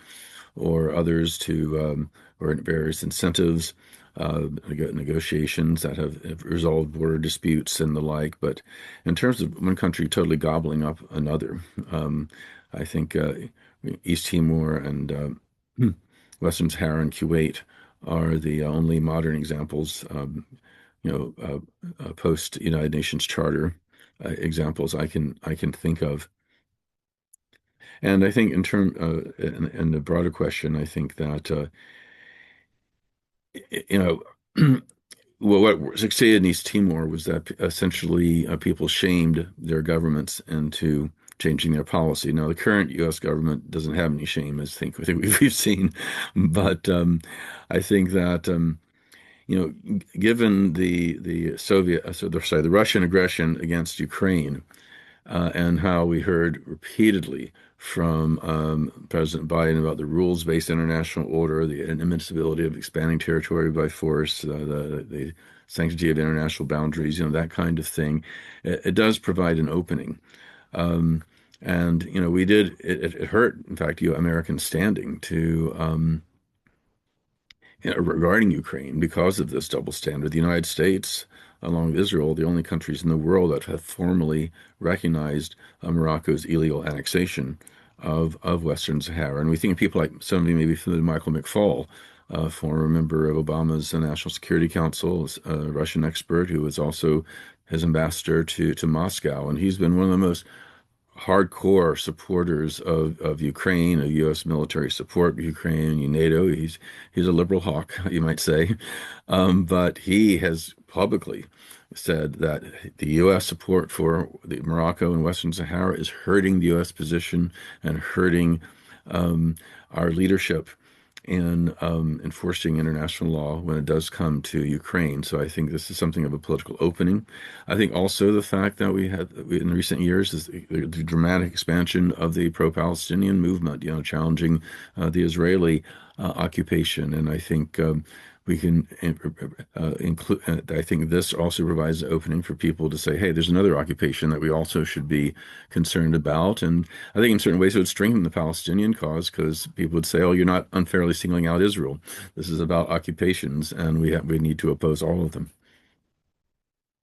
or others to or various incentives, negotiations that have resolved border disputes and the like. But in terms of one country totally gobbling up another, I think East Timor and Western Sahara and Kuwait are the only modern examples, post United Nations Charter examples I can think of. And I think in the broader question, I think that well, what succeeded in East Timor was that essentially people shamed their governments into changing their policy. Now, the current U.S. government doesn't have any shame, as I think we've seen, but I think that given the Russian aggression against Ukraine, and how we heard repeatedly from President Biden about the rules-based international order, the inadmissibility of expanding territory by force, the sanctity of international boundaries, that kind of thing. It does provide an opening. And we did, it hurt, in fact, Americans standing to regarding Ukraine because of this double standard. The United States, along with Israel, the only countries in the world that have formally recognized Morocco's illegal annexation of Western Sahara. And we think of people like somebody maybe familiar, Michael McFaul, former member of Obama's National Security Council, a Russian expert who was also his ambassador to Moscow. And he's been one of the most hardcore supporters of Ukraine, of U.S. military support of Ukraine, NATO. He's a liberal hawk, you might say, but he has publicly said that the U.S. support for the Morocco and Western Sahara is hurting the U.S. position and hurting our leadership in enforcing international law when it does come to Ukraine. So I think this is something of a political opening. I think also the fact that we had in recent years is the dramatic expansion of the pro-Palestinian movement, challenging the Israeli occupation. And I think we can include, I think this also provides an opening for people to say, hey, there's another occupation that we also should be concerned about. And I think in certain ways it would strengthen the Palestinian cause because people would say, oh, you're not unfairly singling out Israel. This is about occupations, and we need to oppose all of them.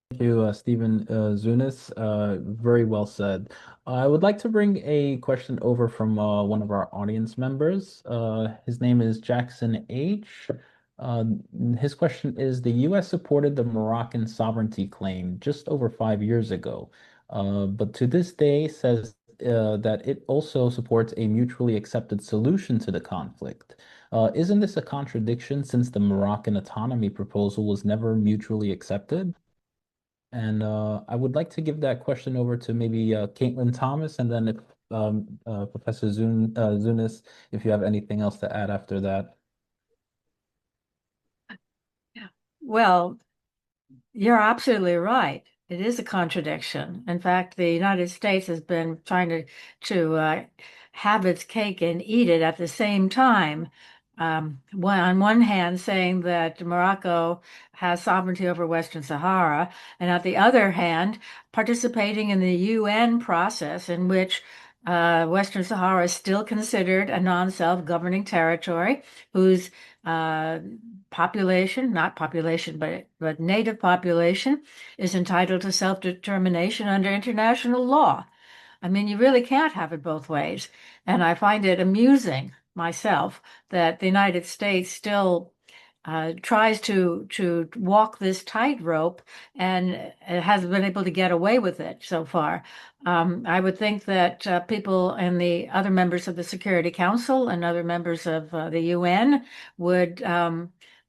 Thank you, Stephen Zunes. Very well said. I would like to bring a question over from one of our audience members. His name is Jackson H. Uh, his question is, the U.S. supported the Moroccan sovereignty claim just over 5 years ago, but to this day says that it also supports a mutually accepted solution to the conflict. Isn't this a contradiction since the Moroccan autonomy proposal was never mutually accepted? And I would like to give that question over to maybe Caitlyn Thomas, and then if Professor Zunis, if you have anything else to add after that.
Well, you're absolutely right. It is a contradiction. In fact, the United States has been trying to have its cake and eat it at the same time. On one hand, saying that Morocco has sovereignty over Western Sahara, and at the other hand, participating in the UN process in which Western Sahara is still considered a non-self-governing territory whose population, not population, but native population is entitled to self-determination under international law. I mean, you really can't have it both ways. And I find it amusing myself that the United States still tries to walk this tightrope and has been able to get away with it so far. I would think that people and the other members of the Security Council and other members of the UN would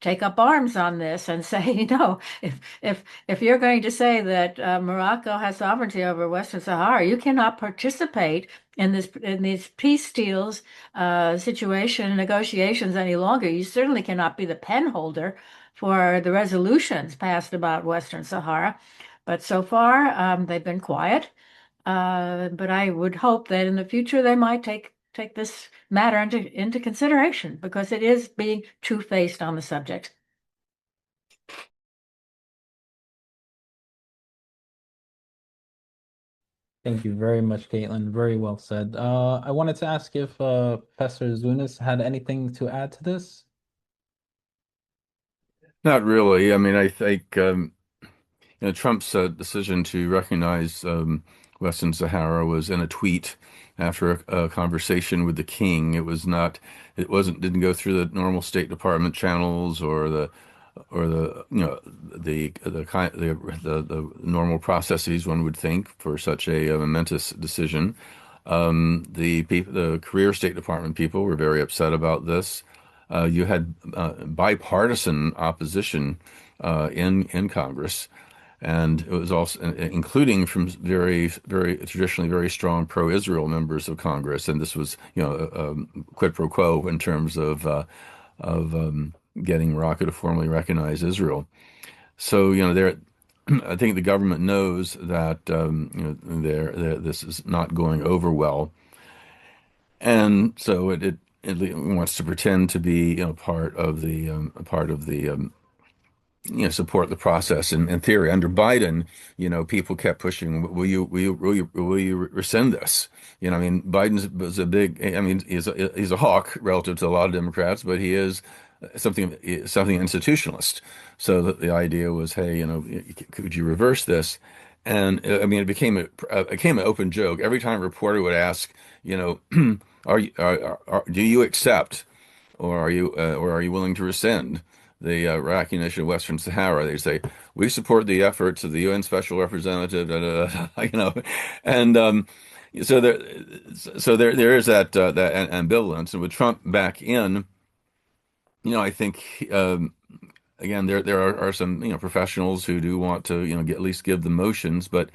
take up arms on this and say, if you're going to say that Morocco has sovereignty over Western Sahara, you cannot participate in these peace deals situation negotiations any longer. You certainly cannot be the pen holder for the resolutions passed about Western Sahara. But so far, they've been quiet. But I would hope that in the future they might take this matter into consideration because it is being two-faced on the subject.
Thank you very much, Caitlin. Very well said. I wanted to ask if Professor Zunis had anything to add to this.
Not really. I mean, I think Trump's decision to recognize Western Sahara was in a tweet after a conversation with the king. Didn't go through the normal State Department channels or the normal processes one would think for such a momentous decision. The career State Department people were very upset about this. You had bipartisan opposition in Congress, and it was also including from very, very traditionally very strong pro-Israel members of Congress. And this was, quid pro quo in terms of getting Morocco to formally recognize Israel. So, I think the government knows that this is not going over well, and so it wants to pretend to be part of the support the process. In theory, under Biden, people kept pushing, will you rescind this? I mean, Biden's was a big, I mean, he's a hawk relative to a lot of Democrats, but he is something institutionalist. So the idea was, hey, could you reverse this? And I mean, it became an open joke. Every time a reporter would ask, do you accept, or are you willing to rescind the recognition of Western Sahara? They say, we support the efforts of the UN Special Representative, and So there is that ambivalence, and with Trump back in, I think again there are some professionals who do want to at least give the motions, but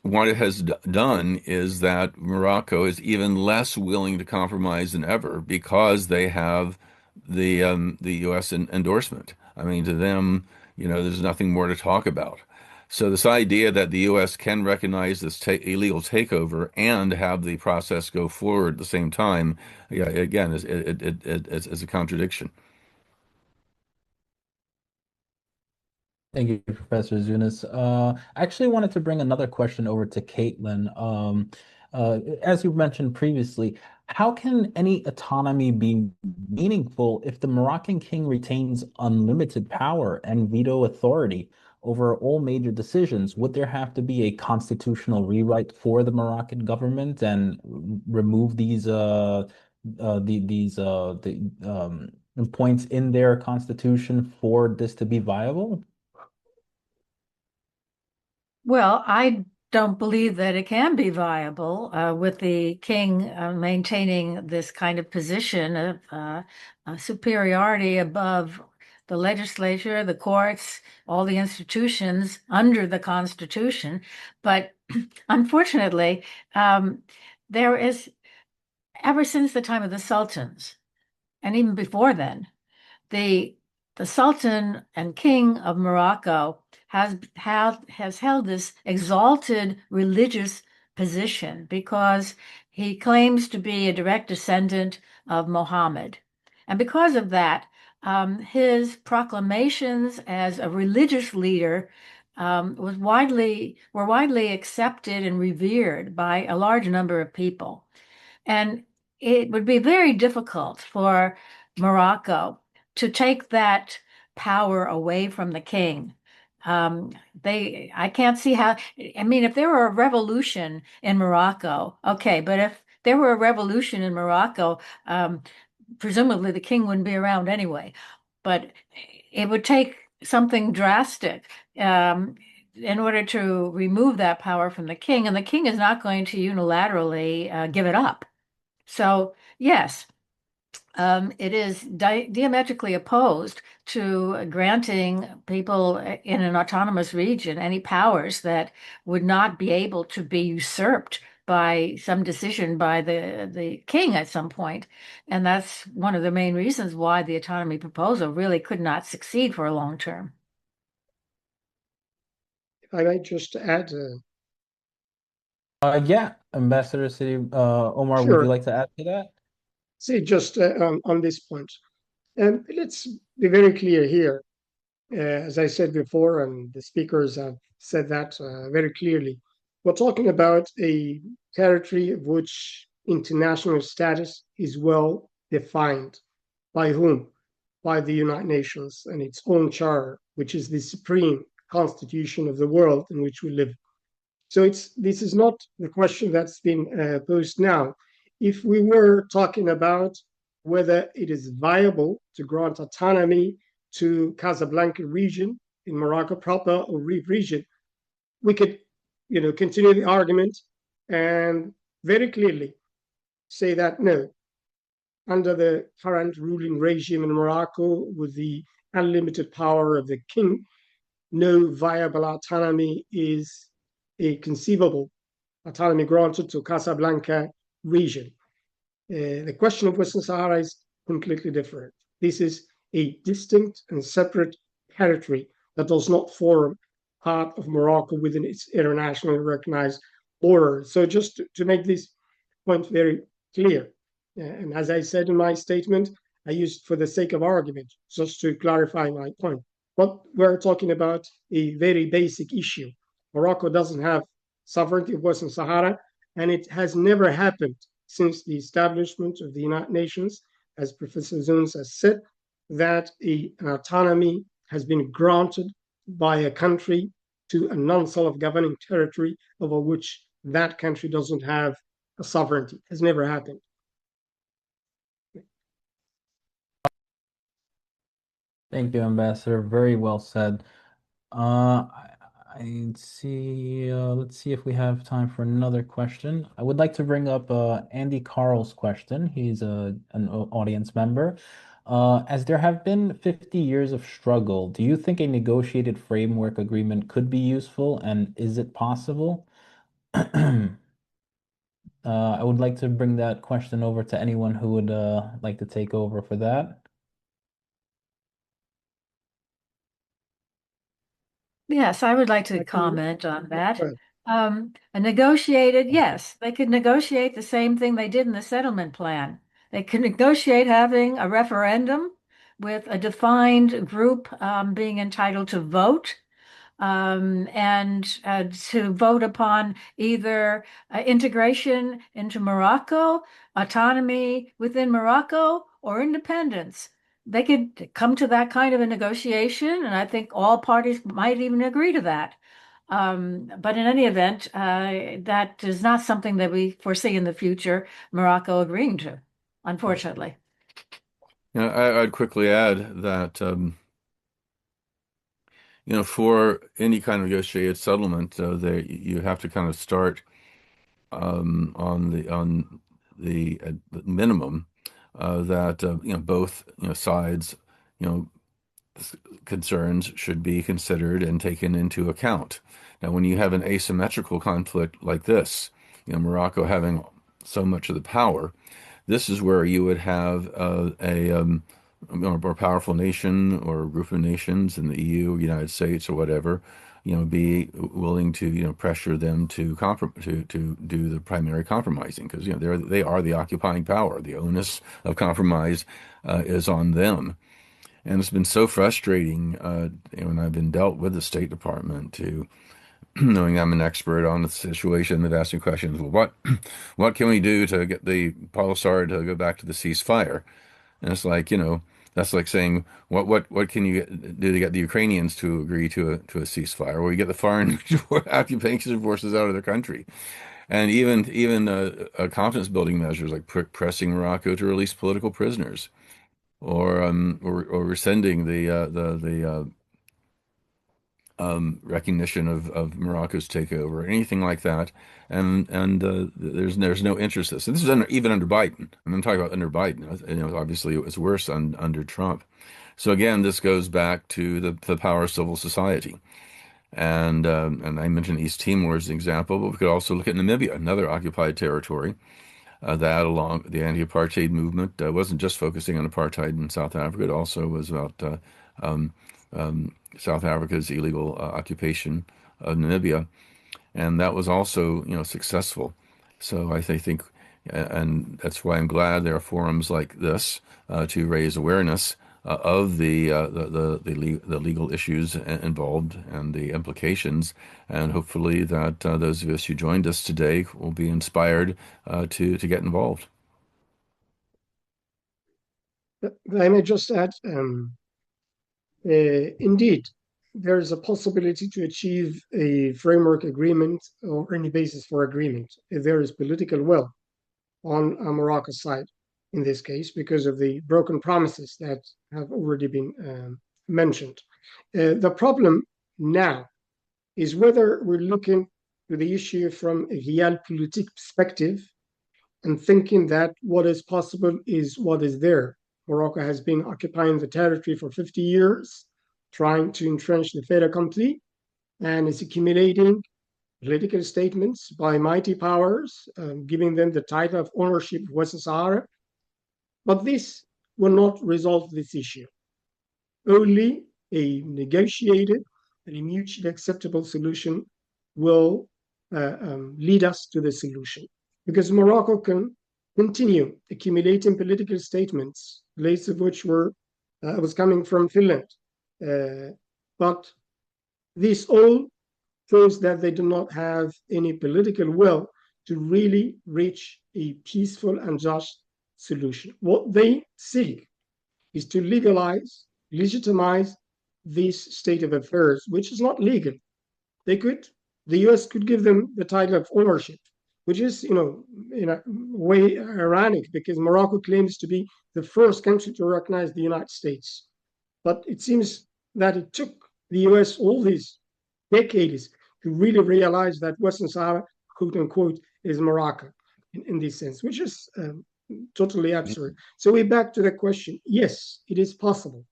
what it has done is that Morocco is even less willing to compromise than ever because they have the U.S. endorsement. I mean, to them, there's nothing more to talk about. So this idea that the U.S. can recognize this ta illegal takeover and have the process go forward at the same time, yeah, again, is a contradiction.
Thank you, Professor Zunes. I actually wanted to bring another question over to Caitlyn. As you mentioned previously, how can any autonomy be meaningful if the Moroccan king retains unlimited power and veto authority over all major decisions? Would there have to be a constitutional rewrite for the Moroccan government and remove these points in their constitution for this to be viable?
Well, I don't believe that it can be viable with the king maintaining this kind of position of superiority above the legislature, the courts, all the institutions under the Constitution. But unfortunately, there is, ever since the time of the sultans, and even before then, the the Sultan and King of Morocco has held this exalted religious position because he claims to be a direct descendant of Mohammed. And because of that, his proclamations as a religious leader were widely accepted and revered by a large number of people. And it would be very difficult for Morocco to take that power away from the king. I can't see how, I mean, if there were a revolution in Morocco, okay, but if there were a revolution in Morocco, presumably the king wouldn't be around anyway. But it would take something drastic in order to remove that power from the king, and the king is not going to unilaterally give it up. So, yes, it is diametrically opposed to granting people in an autonomous region any powers that would not be able to be usurped by some decision by the king at some point. And that's one of the main reasons why the autonomy proposal really could not succeed for a long term.
If I might just add,
Yeah, Ambassador City, Omar, would you
sure,
like to add to that?
say just on this point. And let's be very clear here. As I said before, and the speakers have said that very clearly, we're talking about a territory of which international status is well defined. By whom? By the United Nations and its own charter, which is the supreme constitution of the world in which we live. So this is not the question that's been posed now. If we were talking about whether it is viable to grant autonomy to Casablanca region in Morocco proper or Rif region, we could, continue the argument and very clearly say that no, under the current ruling regime in Morocco, with the unlimited power of the king, no viable autonomy is a conceivable autonomy granted to Casablanca region. The question of Western Sahara is completely different. This is a distinct and separate territory that does not form part of Morocco within its internationally recognized border. So just to make this point very clear, and as I said in my statement, I used for the sake of argument, just to clarify my point. But we're talking about a very basic issue. Morocco doesn't have sovereignty of Western Sahara, and it has never happened since the establishment of the United Nations, as Professor Zunes has said, that an autonomy has been granted by a country to a non-self-governing territory over which that country doesn't have a sovereignty. It has never happened.
Thank you, Ambassador. Very well said. I see. Let's see if we have time for another question. I would like to bring up Andy Carl's question. He's an audience member. As there have been 50 years of struggle, do you think a negotiated framework agreement could be useful, and is it possible? I would like to bring that question over to anyone who would like to take over for that.
Yes, I would like to
I can,
comment on that.
go ahead.
A negotiated, yes, they could negotiate the same thing they did in the settlement plan. They could negotiate having a referendum with a defined group being entitled to vote and to vote upon either integration into Morocco, autonomy within Morocco, or independence. They could come to that kind of a negotiation, and I think all parties might even agree to that. But in any event, that is not something that we foresee in the future Morocco agreeing to, unfortunately.
I'd quickly add that for any kind of negotiated settlement, you have to kind of start on the minimum that both sides concerns should be considered and taken into account. Now, when you have an asymmetrical conflict like this, Morocco having so much of the power, this is where you would have a more powerful nation or a group of nations in the EU, United States, or whatever, be willing to pressure them to do the primary compromising, because they are the occupying power. The onus of compromise is on them. And it's been so frustrating when I've been dealt with the State Department to knowing I'm an expert on the situation. They've asked me questions. Well, what can we do to get the Polisario to go back to the ceasefire? And it's like, that's like saying, what can you do to get the Ukrainians to agree to a ceasefire? Well, you get the foreign occupation forces out of their country. And even confidence building measures like pressing Morocco to release political prisoners, or rescinding the recognition of Morocco's takeover, anything like that, and there's no interest in this. And this is even under Biden. I'm talking about under Biden. Obviously it was worse under Trump. So again, this goes back to the power of civil society. And I mentioned East Timor as an example, but we could also look at Namibia, another occupied territory. That, along the anti-apartheid movement, wasn't just focusing on apartheid in South Africa. It also was about um, South Africa's illegal occupation of Namibia, and that was also, successful. So I think, and that's why I'm glad there are forums like this to raise awareness of the legal issues involved and the implications, and hopefully that those of us who joined us today will be inspired to get involved.
I may just add, indeed, there is a possibility to achieve a framework agreement or any basis for agreement if there is political will on Morocco's side in this case, because of the broken promises that have already been mentioned. The problem now is whether we're looking to the issue from a realpolitik perspective and thinking that what is possible is what is there. Morocco has been occupying the territory for 50 years, trying to entrench the fait accompli, and is accumulating political statements by mighty powers, giving them the title of ownership of Western Sahara. But this will not resolve this issue. Only a negotiated and a mutually acceptable solution will lead us to the solution. Because Morocco can continue accumulating political statements, the latest of which was coming from Finland. But this all shows that they do not have any political will to really reach a peaceful and just solution. What they seek is to legitimize this state of affairs, which is not legal. The US could give them the title of ownership, which is, in a way ironic, because Morocco claims to be the first country to recognize the United States. But it seems that it took the US all these decades to really realize that Western Sahara, quote unquote, is Morocco in this sense, which is totally absurd. So we're back to the question. Yes, it is possible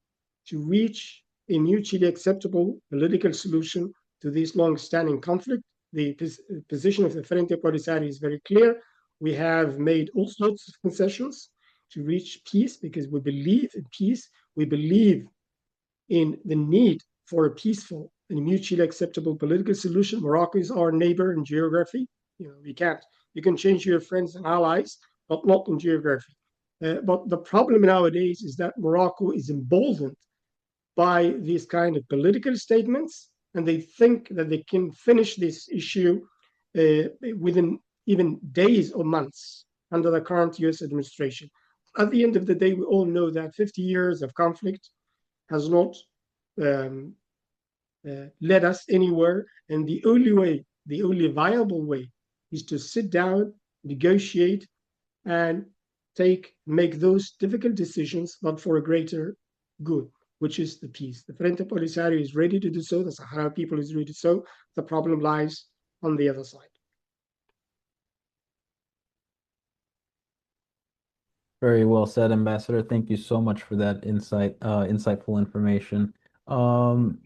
to reach a mutually acceptable political solution to this long-standing conflict. The position of the Frente Polisario is very clear. We have made all sorts of concessions to reach peace because we believe in peace. We believe in the need for a peaceful and mutually acceptable political solution. Morocco is our neighbor in geography. You can change your friends and allies, but not in geography. But the problem nowadays is that Morocco is emboldened by these kind of political statements, and they think that they can finish this issue within even days or months under the current US administration. At the end of the day, we all know that 50 years of conflict has not um, led us anywhere. And the only viable way is to sit down, negotiate, and make those difficult decisions, but for a greater good, which is the peace. The Frente Polisario is ready to do so. The Sahrawi people is ready to do so. The problem lies on the other side.
Very well said, Ambassador. Thank you so much for that insightful information. Um,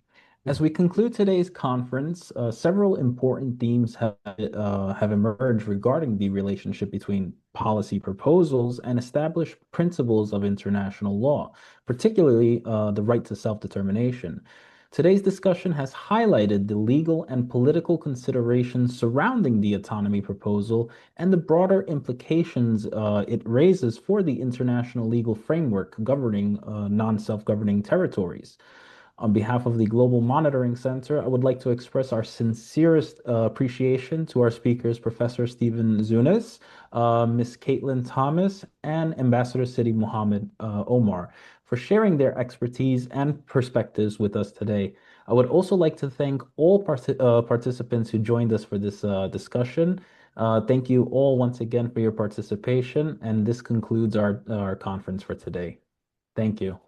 as we conclude today's conference, several important themes have emerged regarding the relationship between policy proposals and established principles of international law, particularly the right to self-determination. Today's discussion has highlighted the legal and political considerations surrounding the autonomy proposal and the broader implications it raises for the international legal framework governing non-self-governing territories. On behalf of the Global Monitoring Center, I would like to express our sincerest appreciation to our speakers, Professor Stephen Zunes, Ms. Katlyn Thomas, and Ambassador Sidi Mohammed Omar for sharing their expertise and perspectives with us today. I would also like to thank all participants who joined us for this discussion. Thank you all once again for your participation, and this concludes our conference for today. Thank you.